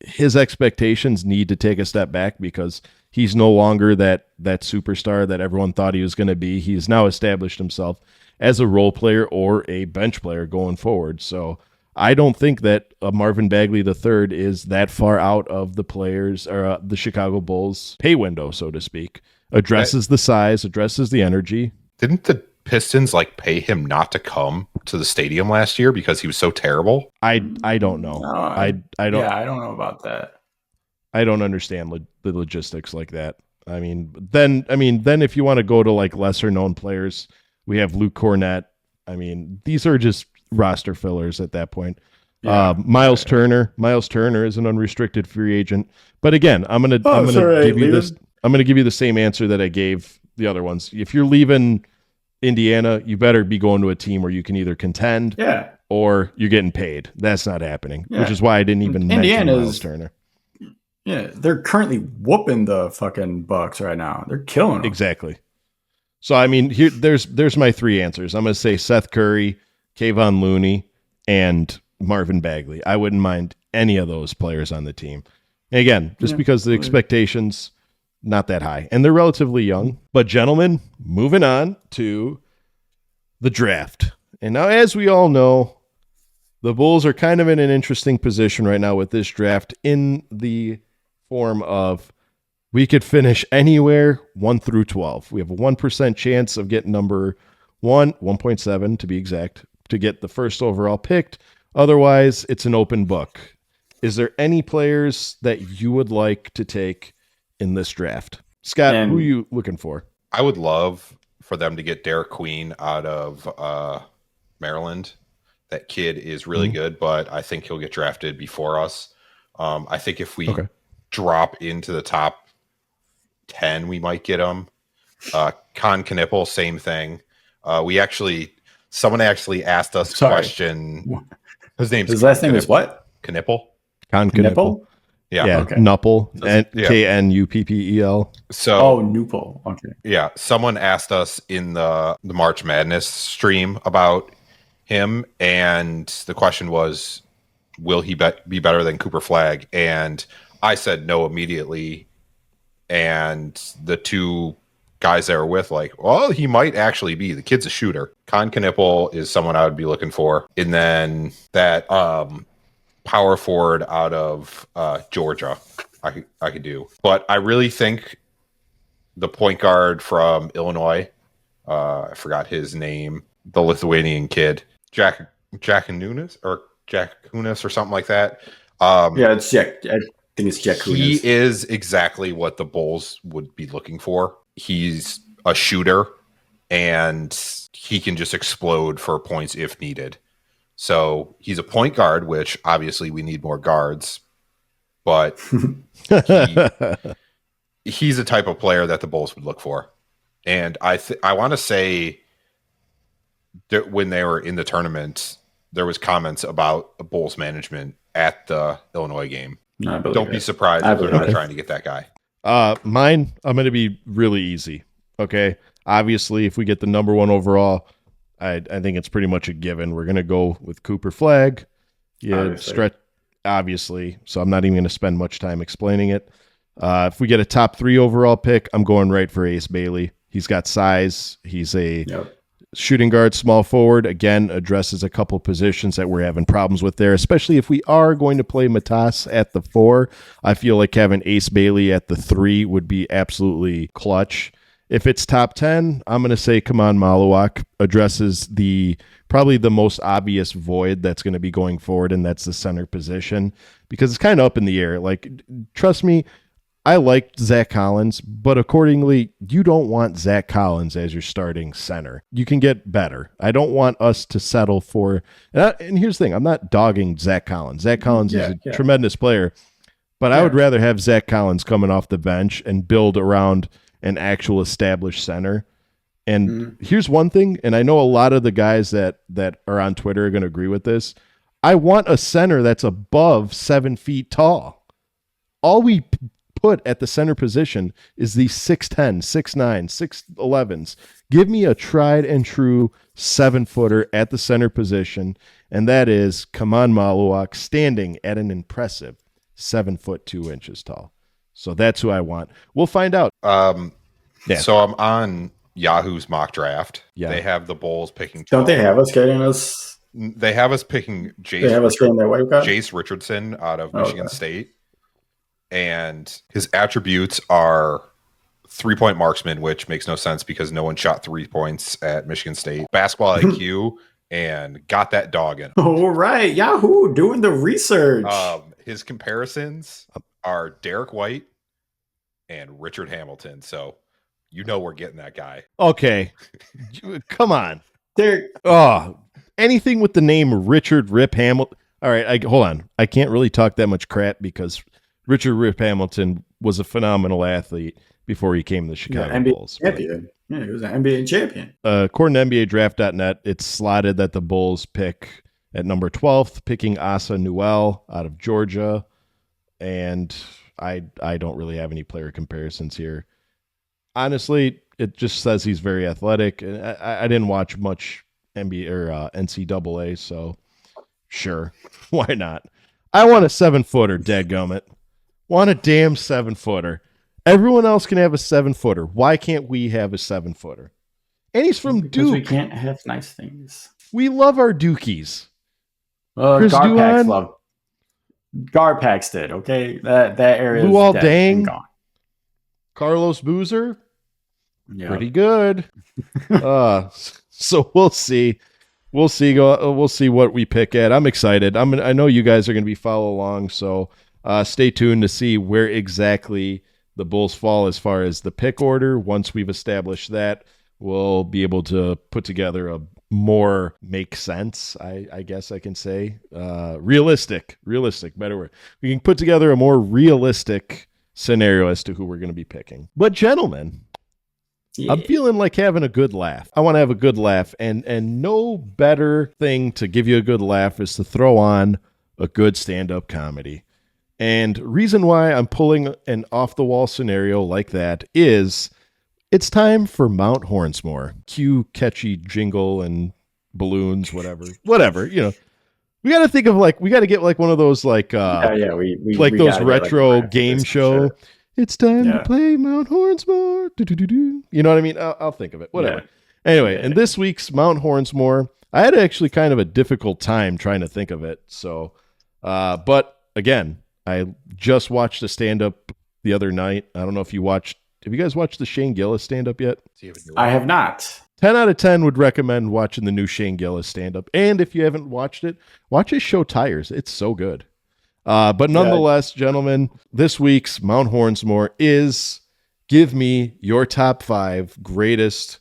his expectations need to take a step back because he's no longer that superstar that everyone thought he was going to be. He's now established himself as a role player or a bench player going forward. So I don't think that Marvin Bagley III is that far out of the players or the Chicago Bulls pay window, so to speak. Addresses the size, addresses the energy. Didn't the Pistons pay him not to come to the stadium last year because he was so terrible? I don't know. No, I don't. Yeah, I don't know about that. I don't understand the logistics like that. Then if you want to go to like lesser known players, we have Luke Cornett. These are just roster fillers at that point. Yeah. Miles Turner is an unrestricted free agent. But again, I'm gonna give you this. I'm gonna give you the same answer that I gave the other ones. If you're leaving Indiana, you better be going to a team where you can either contend Yeah. or you're getting paid. That's not happening, Yeah. which is why I didn't even mention Indiana's- Miles Turner. Yeah. They're currently whooping the fucking Bucks right now. They're killing them. Exactly. So here there's my 3 answers. I'm gonna say Seth Curry, Kayvon Looney, and Marvin Bagley. I wouldn't mind any of those players on the team. And again, just because the expectations not that high and they're relatively young. But gentlemen, moving on to the draft. And now, as we all know, the Bulls are kind of in an interesting position right now with this draft in the form of we could finish anywhere 1 through 12. We have a 1% chance of getting number 1.7 to be exact, to get the first overall picked. Otherwise, it's an open book. Is there any players that you would like to take in this draft? Scott, who are you looking for? I would love for them to get Derek Queen out of Maryland. That kid is really good, but I think he'll get drafted before us. I think if we drop into the top 10, we might get him. Con Knippel, same thing. Someone actually asked us a question. His last name is what? Knippel. Con Knippel? Yeah. Okay. Knuppel. Yeah. Knuppel. So Newpol. Okay. yeah, someone asked us in the March Madness stream about him, and the question was, will he be better than Cooper Flagg? And I said no immediately, and the 2 guys that were with well, he might actually be. The kid's a shooter. Con Knippel is someone I would be looking for. And then that power forward out of Georgia I could do. But I really think the point guard from Illinois, I forgot his name, the Lithuanian kid, Jack Nunes or something like that. It's Jack. I think it's Jack. He is exactly what the Bulls would be looking for. He's a shooter, and he can just explode for points if needed. So he's a point guard, which obviously we need more guards, but he's the type of player that the Bulls would look for. And I want to say that when they were in the tournament, there was comments about the Bulls management at the Illinois game. Don't be surprised if they're not trying to get that guy. Mine, I'm going to be really easy. Okay. Obviously, if we get the number 1 overall, I think it's pretty much a given. We're going to go with Cooper Flagg. Yeah, stretch, obviously. So I'm not even going to spend much time explaining it. If we get a top 3 overall pick, I'm going right for Ace Bailey. He's got size. He's a shooting guard, small forward. Again, addresses a couple positions that we're having problems with there, especially if we are going to play Matas at the 4. I feel like having Ace Bailey at the 3 would be absolutely clutch. If it's top 10, I'm going to say Kaman Maluak addresses probably the most obvious void that's going to be going forward, and that's the center position, because it's kind of up in the air. Like, trust me, I liked Zach Collins, but accordingly, you don't want Zach Collins as your starting center. You can get better. I don't want us to settle for, and here's the thing, I'm not dogging Zach Collins. Zach Collins is a tremendous player, but I would rather have Zach Collins coming off the bench and build around an actual established center. And here's one thing, and I know a lot of the guys that are on Twitter are going to agree with this. I want a center that's above 7 feet tall. All we put at the center position is these 6'10", 6'9", 6'11s. Give me a tried and true 7-footer at the center position, and that is Kaman Maluak, standing at an impressive 7 foot 2 inches tall. So that's who I want. We'll find out. So I'm on Yahoo's mock draft. Yeah. They have the Bulls picking 12. Don't they have us getting us? They have us picking Jace Richardson out of Michigan State. And his attributes are 3-point marksman, which makes no sense because no one shot 3 points at Michigan State. Basketball IQ, and got that dog in. All right. Yahoo, doing the research. His comparisons are Derek White and Richard Hamilton. So we're getting that guy. Okay. Come on. Derek. Oh, anything with the name Richard Rip Hamilton. All right, hold on. I can't really talk that much crap because Richard Rip Hamilton was a phenomenal athlete before he came to the Chicago Bulls. Champion. Yeah, he was an NBA champion. According to NBADraft.net, it's slotted that the Bulls pick at number 12th, picking Asa Newell out of Georgia. And I don't really have any player comparisons here. Honestly, it just says he's very athletic. I didn't watch much NBA or NCAA, so sure, why not? I want a 7-footer, dadgummit. Want a damn 7-footer. Everyone else can have a 7-footer. Why can't we have a 7-footer? And he's from Duke. We can't have nice things. We love our Dukies. Garpax did, okay? That area Luol is Deng, gone. Carlos Boozer, pretty good. So we'll see. We'll see what we pick at. I'm excited. I know you guys are going to be follow along, so stay tuned to see where exactly the Bulls fall as far as the pick order. Once we've established that, we'll be able to put together a more make sense, I guess I can say. Realistic, better word. We can put together a more realistic scenario as to who we're going to be picking. But gentlemen, I'm feeling like having a good laugh. I want to have a good laugh, and no better thing to give you a good laugh is to throw on a good stand-up comedy. And reason why I'm pulling an off-the-wall scenario like that is it's time for Mount Hornsmore. Cue catchy jingle and balloons, whatever. We got to think of we got to get one of those we those retro game show. Sure. It's time to play Mount Hornsmore. You know what I mean? I'll think of it. Whatever. Yeah. Anyway, in this week's Mount Hornsmore, I had actually kind of a difficult time trying to think of it. So, but again, I just watched a stand-up the other night. I don't know if you watched Have you guys watched the Shane Gillis stand-up yet? I have not. 10 out of 10 would recommend watching the new Shane Gillis stand-up. And if you haven't watched it, watch his show Tires. It's so good. But nonetheless, gentlemen, this week's Mount Hornsmore is give me your top 5 greatest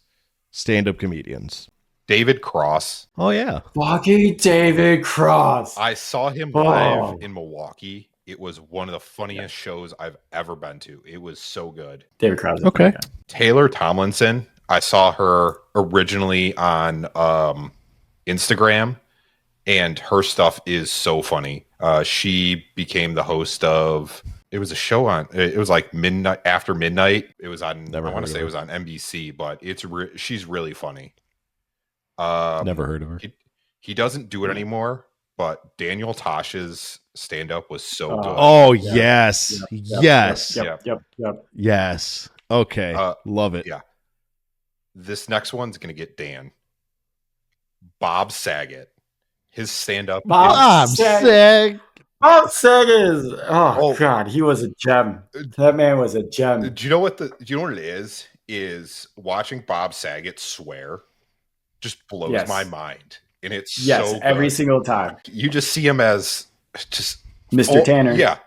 stand-up comedians. David Cross. Oh, yeah. Fucking David Cross. I saw him live in Milwaukee. It was one of the funniest shows I've ever been to. It was so good. David Cross. Okay. Taylor Tomlinson. I saw her originally on Instagram, and her stuff is so funny. She became the host of, it was a show on, it was like midnight, after midnight. It was on, I want to say it was on NBC, but she's really funny. Never heard of her. He doesn't do it anymore, but Daniel Tosh's stand-up was so good. Oh, yes. Yes. Yep. Yes. Okay. Love it. Yeah. This next one's going to get Dan. Bob Saget. His stand-up. Bob Saget. Bob Saget is, God, he was a gem. That man was a gem. Do you know what it is? Is watching Bob Saget swear just blows my mind. And it's so good. Every single time. You just see him as just Mr. Tanner. Yeah.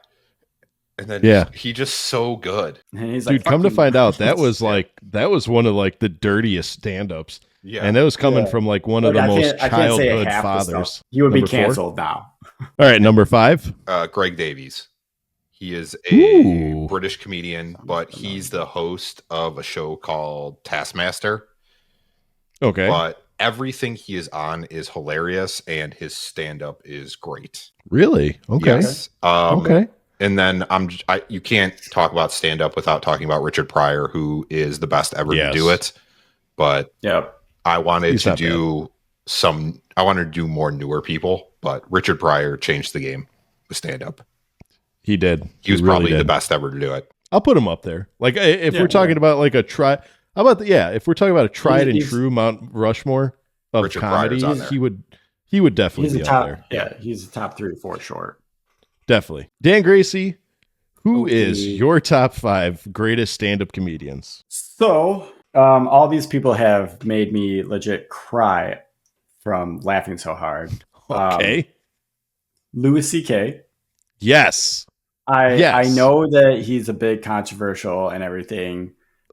And then he just so good. And he's dude, come to find out, that was one of like the dirtiest stand-ups. Yeah. And that was coming from like one of the most childhood fathers. He would be canceled now. All right, number 5. Greg Davies. He is a British comedian, but he's the host of a show called Taskmaster. Okay. But everything he is on is hilarious, and his stand-up is great. Really? Okay. Yes. Okay. And then you can't talk about stand-up without talking about Richard Pryor, who is the best ever to do it. But I wanted to do more newer people, but Richard Pryor changed the game with stand-up. He did. He was probably the best ever to do it. I'll put him up there. Like if we're talking about like if we're talking about a tried and true Mount Rushmore of Richard comedy, he would definitely be up there. Yeah, he's the top 3 or 4 short. Definitely. Dan Gracie, who is your top 5 greatest stand-up comedians? So, all these people have made me legit cry from laughing so hard. Okay. Louis C.K. Yes. I know that he's a bit controversial and everything,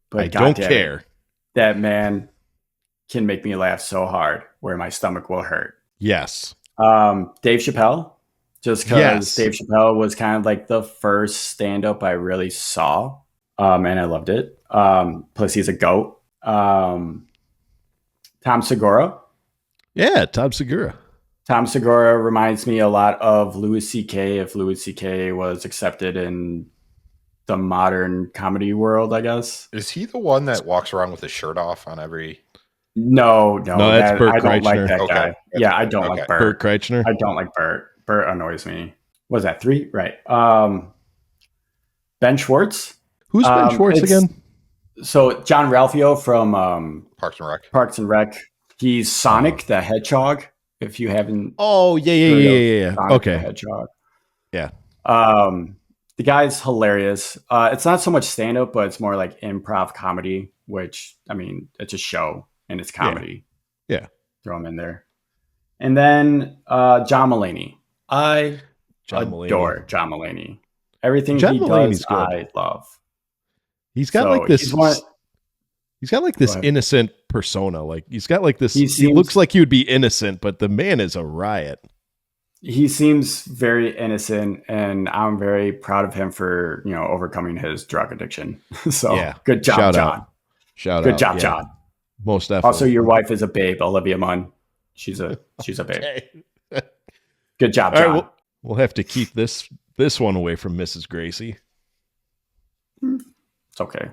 but I don't care. That man can make me laugh so hard where my stomach will hurt. Yes. Dave Chappelle. Just because Dave Chappelle was kind of like the first stand-up I really saw, and I loved it. Plus, he's a GOAT. Tom Segura. Yeah, Tom Segura. Tom Segura reminds me a lot of Louis C.K. if Louis C.K. was accepted in the modern comedy world, I guess. Is he the one that walks around with his shirt off on every... No, that's Bert I don't Kreischer. like that guy. Yeah, I don't like Bert. Bert Kreischer. I don't like Bert. Bert annoys me. What was that 3? Right. Ben Schwartz. Who's Ben Schwartz again? So John Ralphio from Parks and Rec. Parks and Rec. He's Sonic the Hedgehog. If you haven't. Oh yeah. Sonic Okay. The Hedgehog. Yeah. The guy's hilarious. It's not so much stand up, but it's more like improv comedy, which I mean, it's a show and it's comedy. Yeah. Throw him in there. And then John Mulaney. I adore John Mulaney. Everything he does, I love. He's got like this. He's got like this innocent persona. Like he's got like this. He looks like he would be innocent, but the man is a riot. He seems very innocent, and I'm very proud of him for overcoming his drug addiction. So good job, John. Good job, John. Most definitely. Also, your wife is a babe, Olivia Munn. She's a babe. Good job, John. All right, we'll have to keep this one away from Mrs. Gracie. It's okay.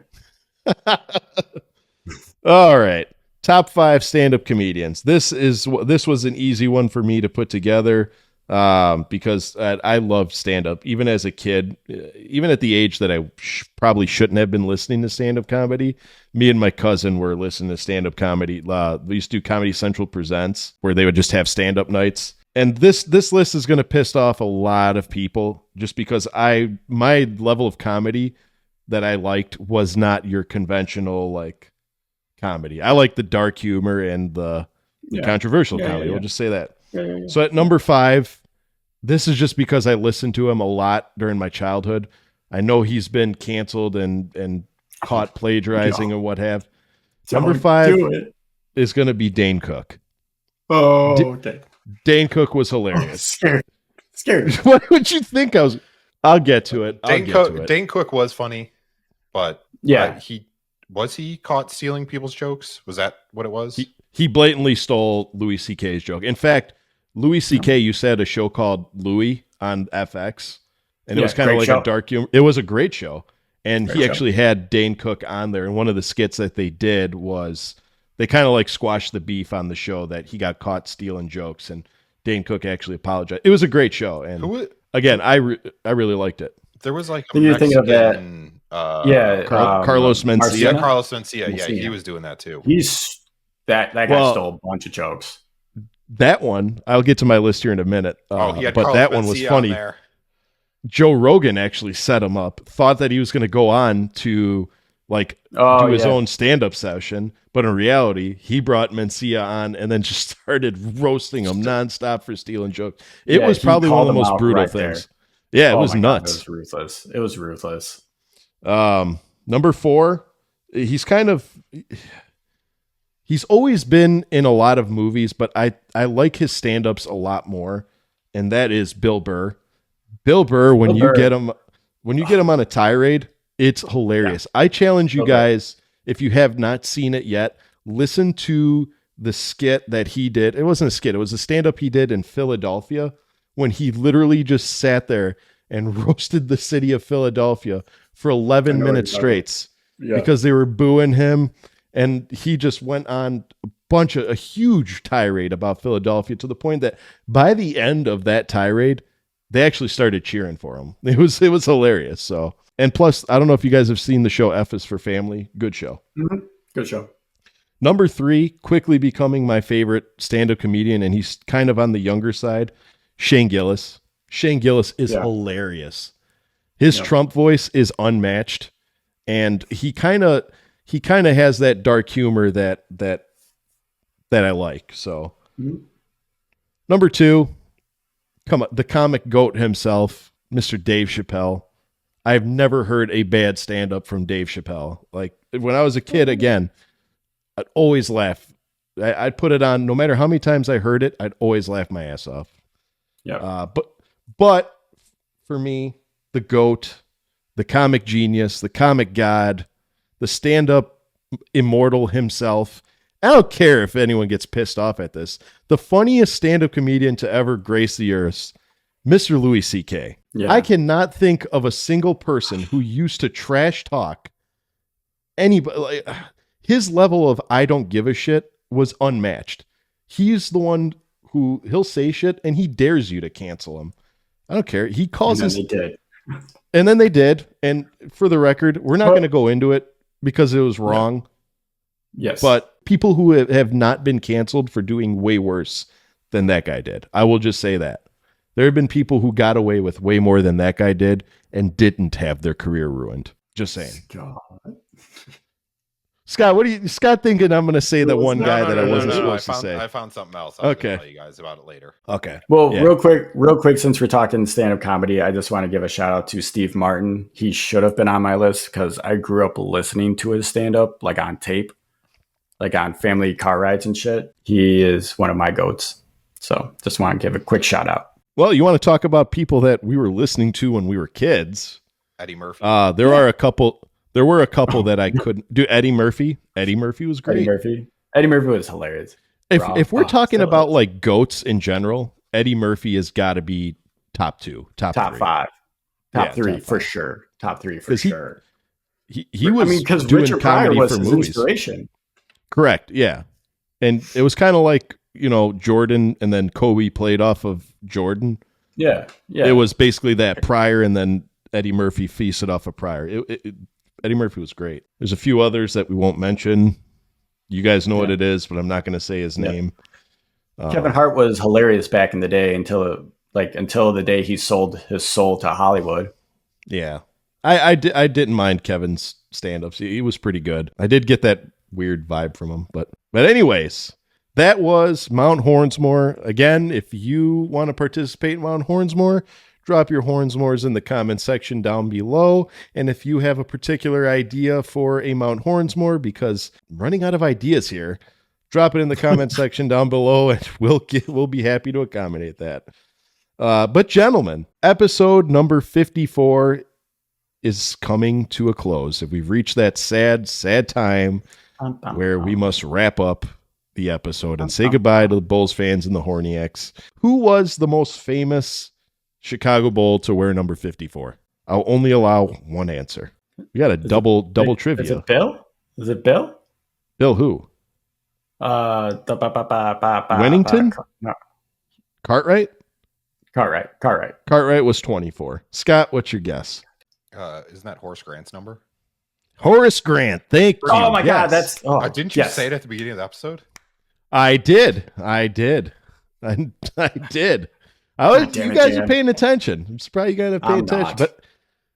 All right. Top 5 stand-up comedians. This was an easy one for me to put together because I love stand-up. Even as a kid, even at the age that I probably shouldn't have been listening to stand-up comedy, me and my cousin were listening to stand-up comedy. We used to do Comedy Central Presents, where they would just have stand-up nights. And this list is going to piss off a lot of people just because my level of comedy that I liked was not your conventional like comedy. I like the dark humor and the controversial comedy. We'll just say that. So at number 5, this is just because I listened to him a lot during my childhood. I know he's been canceled and caught plagiarizing and what have. Number 5 is going to be Dane Cook. Oh, okay. Dane Cook was hilarious. Scared. What would you think? I'll get to it. Dane Cook was funny, but he caught stealing people's jokes? Was that what it was? He blatantly stole Louis C.K.'s joke. In fact, Louis C.K. used to have a show called Louis on FX, and it was kind of like a dark humor. It was a great show, and he actually had Dane Cook on there. And one of the skits that they did was they kind of like squashed the beef on the show that he got caught stealing jokes, and Dane Cook actually apologized. It was a great show, and again, I really liked it. There was like you're thinking of that, Carlos Mencia. Carlos Mencia, yeah, he was doing that too. That guy stole a bunch of jokes. That one, I'll get to my list here in a minute. But Carlos that one Mencia was funny. Joe Rogan actually set him up. Thought that he was going to go on to do his own stand-up session, but in reality, he brought Mencia on and then just started roasting him nonstop for stealing jokes. It was probably one of the most brutal things. There. Yeah, it was nuts. God, it was ruthless. Number 4, he's always been in a lot of movies, but I like his stand-ups a lot more, and that is Bill Burr. Bill Burr, when you get him on a tirade, it's hilarious. Yeah. I challenge you guys, if you have not seen it yet, listen to the skit that he did. It wasn't a skit. It was a stand-up he did in Philadelphia when he literally just sat there and roasted the city of Philadelphia for 11 minutes straight because they were booing him. And he just went on a huge tirade about Philadelphia to the point that by the end of that tirade, they actually started cheering for him. It was hilarious. So, and plus, I don't know if you guys have seen the show F is for Family. Good show. Mm-hmm. Good show. Number 3, quickly becoming my favorite stand-up comedian, and he's kind of on the younger side, Shane Gillis. Shane Gillis is hilarious. His Trump voice is unmatched, and he kind of has that dark humor that I like. So, Number 2, the comic goat himself, Mr. Dave Chappelle. I've never heard a bad stand-up from Dave Chappelle. Like when I was a kid, again, I'd always laugh. I'd put it on no matter how many times I heard it. I'd always laugh my ass off. Yeah. But for me, the GOAT, the comic genius, the comic god, the stand-up immortal himself. I don't care if anyone gets pissed off at this. The funniest stand-up comedian to ever grace the earth, Mr. Louis C.K. Yeah. I cannot think of a single person who used to trash talk anybody. His level of I don't give a shit was unmatched. He's the one who he'll say shit and he dares you to cancel him. I don't care. He calls us. And then they did. And for the record, we're not going to go into it because it was wrong. Yes. But people who have not been canceled for doing way worse than that guy did. I will just say that. There have been people who got away with way more than that guy did and didn't have their career ruined. Just saying. God. Scott, what are you thinking? I'm going to say that one guy that I wasn't supposed to say. I found something else. I'll tell you guys about it later. Okay. Well, real quick, since we're talking stand-up comedy, I just want to give a shout out to Steve Martin. He should have been on my list because I grew up listening to his stand-up, like on tape, like on family car rides and shit. He is one of my goats. So just want to give a quick shout out. Well, you want to talk about people that we were listening to when we were kids? Eddie Murphy. There were a couple that I couldn't do. Eddie Murphy. Eddie Murphy was great. Eddie Murphy was hilarious. If we're talking about like goats in general, Eddie Murphy has got to be top 2, top 3. 5, top 3 for sure. Top 3 for sure. He was because doing Richard comedy Pryor was for his movies. Inspiration. Correct. Yeah, and it was kind of like Jordan, and then Kobe played off of Jordan. Yeah. It was basically that Pryor, and then Eddie Murphy feasted off of Pryor. Eddie Murphy was great. There's a few others that we won't mention. You guys know what it is, but I'm not going to say his name. Kevin Hart was hilarious back in the day until the day he sold his soul to Hollywood. Yeah. I didn't mind Kevin's stand-ups. He was pretty good. I did get that weird vibe from him. But anyways, that was Mount Hornsmore. Again, if you want to participate in Mount Hornsmore, drop your Hornsmores in the comment section down below. And if you have a particular idea for a Mount Hornsmore, because I'm running out of ideas here, drop it in the comment section down below, and we'll be happy to accommodate that. But gentlemen, episode number 54 is coming to a close. If we've reached that sad time where we must wrap up the episode and say goodbye to the Bulls fans and the Horniacs. Who was the most famous Chicago Bull to wear number 54? I'll only allow one answer. We got a double trivia. Is it Bill? Is it Bill? Bill who? Wennington? No. Cartwright? Cartwright was 24. Scott, what's your guess? Isn't that Horace Grant's number? Horace Grant. Thank you. Oh my God, Yes. that's Didn't you say it at the beginning of the episode? I did. I did. You guys are paying attention. I'm surprised you guys are paying attention. Not.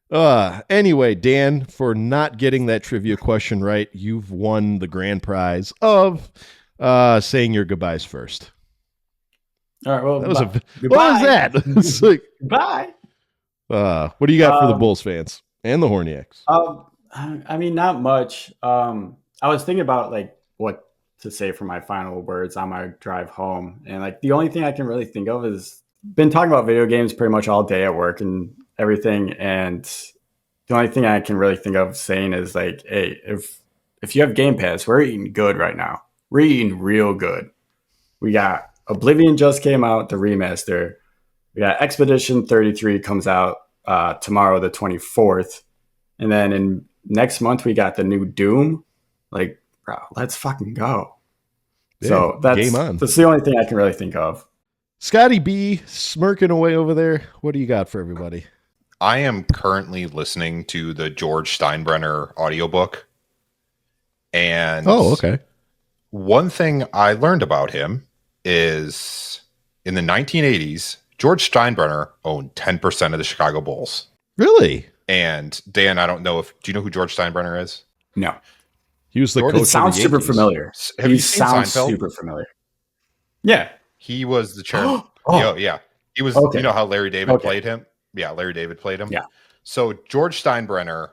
But anyway, Dan, for not getting that trivia question right, you've won the grand prize of saying your goodbyes first. All right. Well, What was that? It's like, Bye. what do you got for the Bulls fans and the Horniacs? I mean, not much. I was thinking about like what to say for my final words on my drive home, and like the only thing I can really think of is been talking about video games pretty much all day at work and everything, and the only thing I can really think of saying is like, hey, if you have Game Pass, we're eating good right now. We're eating real good. We got Oblivion just came out, the remaster. We got Expedition 33 comes out tomorrow, the 24th. And then in next month, we got the new Doom. Like, bro, let's fucking go. Yeah, so game on. That's the only thing I can really think of. Scotty B smirking away over there. What do you got for everybody? I am currently listening to the George Steinbrenner audiobook. And okay. One thing I learned about him is in the 1980s, George Steinbrenner owned 10% of the Chicago Bulls. Really? And Dan, do you know who George Steinbrenner is? No. He was the coach. It sounds of the super Yankees. familiar. Have you seen Seinfeld? Super familiar. Yeah. He was the chairman. Yeah. He was, Okay. You know how Larry David played him? Yeah, Larry David played him. Yeah. So George Steinbrenner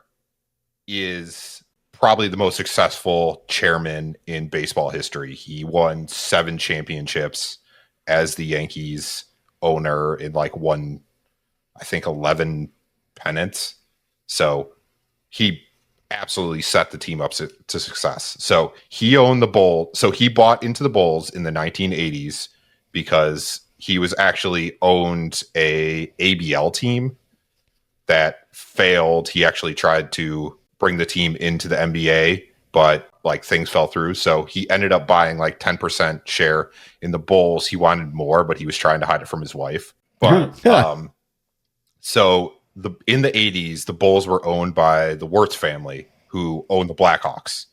is probably the most successful chairman in baseball history. He won 7 championships as the Yankees owner and won, I think, 11 pennants. So he absolutely set the team up to success. So he owned the Bull. So he bought into the Bulls in the 1980s because he was actually owned a ABL team that failed. He actually tried to bring the team into the NBA, but things fell through. So he ended up buying 10% share in the Bulls. He wanted more, but he was trying to hide it from his wife. But so in the 80s, the Bulls were owned by the Wirtz family, who owned the Blackhawks.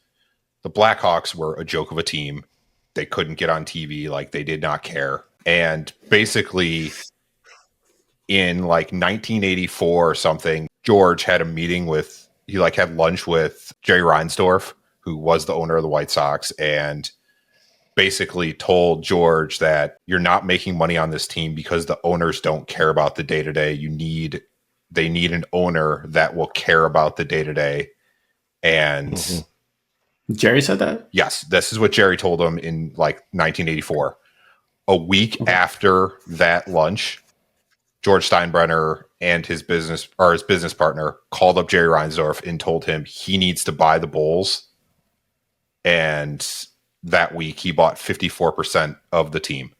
The Blackhawks were a joke of a team. They couldn't get on TV. They did not care. And basically in 1984 or something, George had a meeting he had lunch with Jerry Reinsdorf, who was the owner of the White Sox, and basically told George that you're not making money on this team because the owners don't care about the day-to-day. They need an owner that will care about the day-to-day. And Jerry said that? Yes, this is what Jerry told him in 1984. A week after that lunch, George Steinbrenner and his business partner called up Jerry Reinsdorf and told him he needs to buy the Bulls. And that week he bought 54% of the team.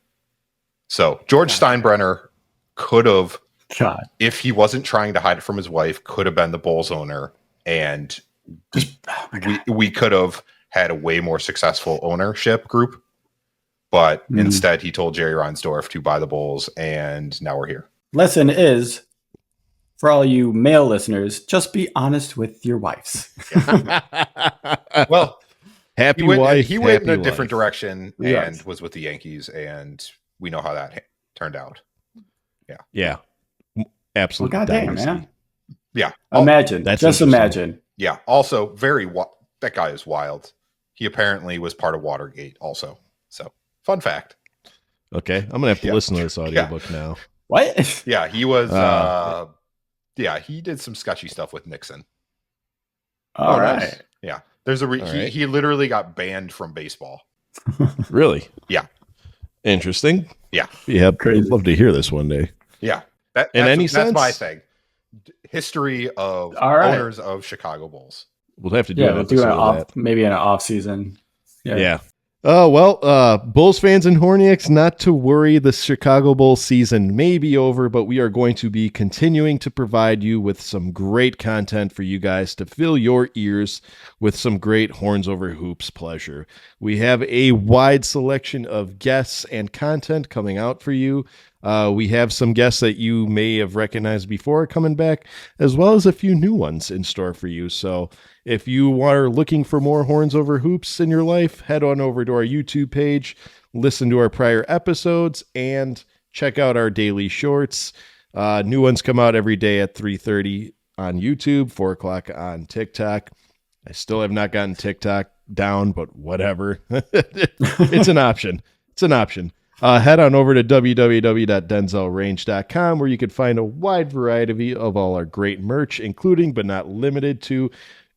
So George Steinbrenner could have, if he wasn't trying to hide it from his wife, could have been the Bulls owner. And we could have had a way more successful ownership group. But instead he told Jerry Reinsdorf to buy the Bulls, and now we're here. Lesson is, for all you male listeners, just be honest with your wives. Well, Happy he went wife, in happy a different life. direction and Yes. was with the Yankees, and we know how that turned out. Yeah. Absolute Well, goddamn, dynasty. man. Yeah. Imagine. That's Just interesting. imagine. Yeah. Also, that guy is wild. He apparently was part of Watergate also. So, fun fact. Okay, I'm gonna have to listen to this audiobook now. What? Yeah, he was. He did some sketchy stuff with Nixon. All nice. right. Yeah, there's a he literally got banned from baseball. Really? Yeah. Interesting. Yeah. Yeah, Crazy. I'd love to hear this one day. Yeah. Sense? That's my thing. History of All right. owners of Chicago Bulls. We'll have to do Yeah, an we'll do episode of that. maybe in an off season. Yeah. Bulls fans and Hornets, not to worry, the Chicago Bulls season may be over, but we are going to be continuing to provide you with some great content for you guys to fill your ears with some great Horns Over Hoops pleasure. We have a wide selection of guests and content coming out for you. We have some guests that you may have recognized before coming back, as well as a few new ones in store for you. So if you are looking for more Horns Over Hoops in your life, head on over to our YouTube page, listen to our prior episodes, and check out our daily shorts. New ones come out every day at 3:30 on YouTube, 4 o'clock on TikTok. I still have not gotten TikTok down, but whatever. It's an option. It's an option. Head on over to www.denzelrange.com, where you can find a wide variety of all our great merch, including but not limited to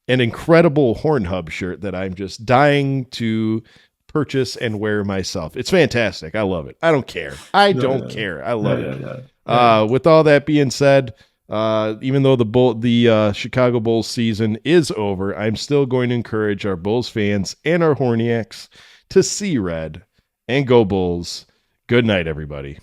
an incredible Horn Hub shirt that I'm just dying to purchase and wear myself. It's fantastic. I love it. I don't care. I don't care. I love it. With all that being said, even though the Chicago Bulls season is over, I'm still going to encourage our Bulls fans and our Horniacs to see red and go Bulls. Good night, everybody.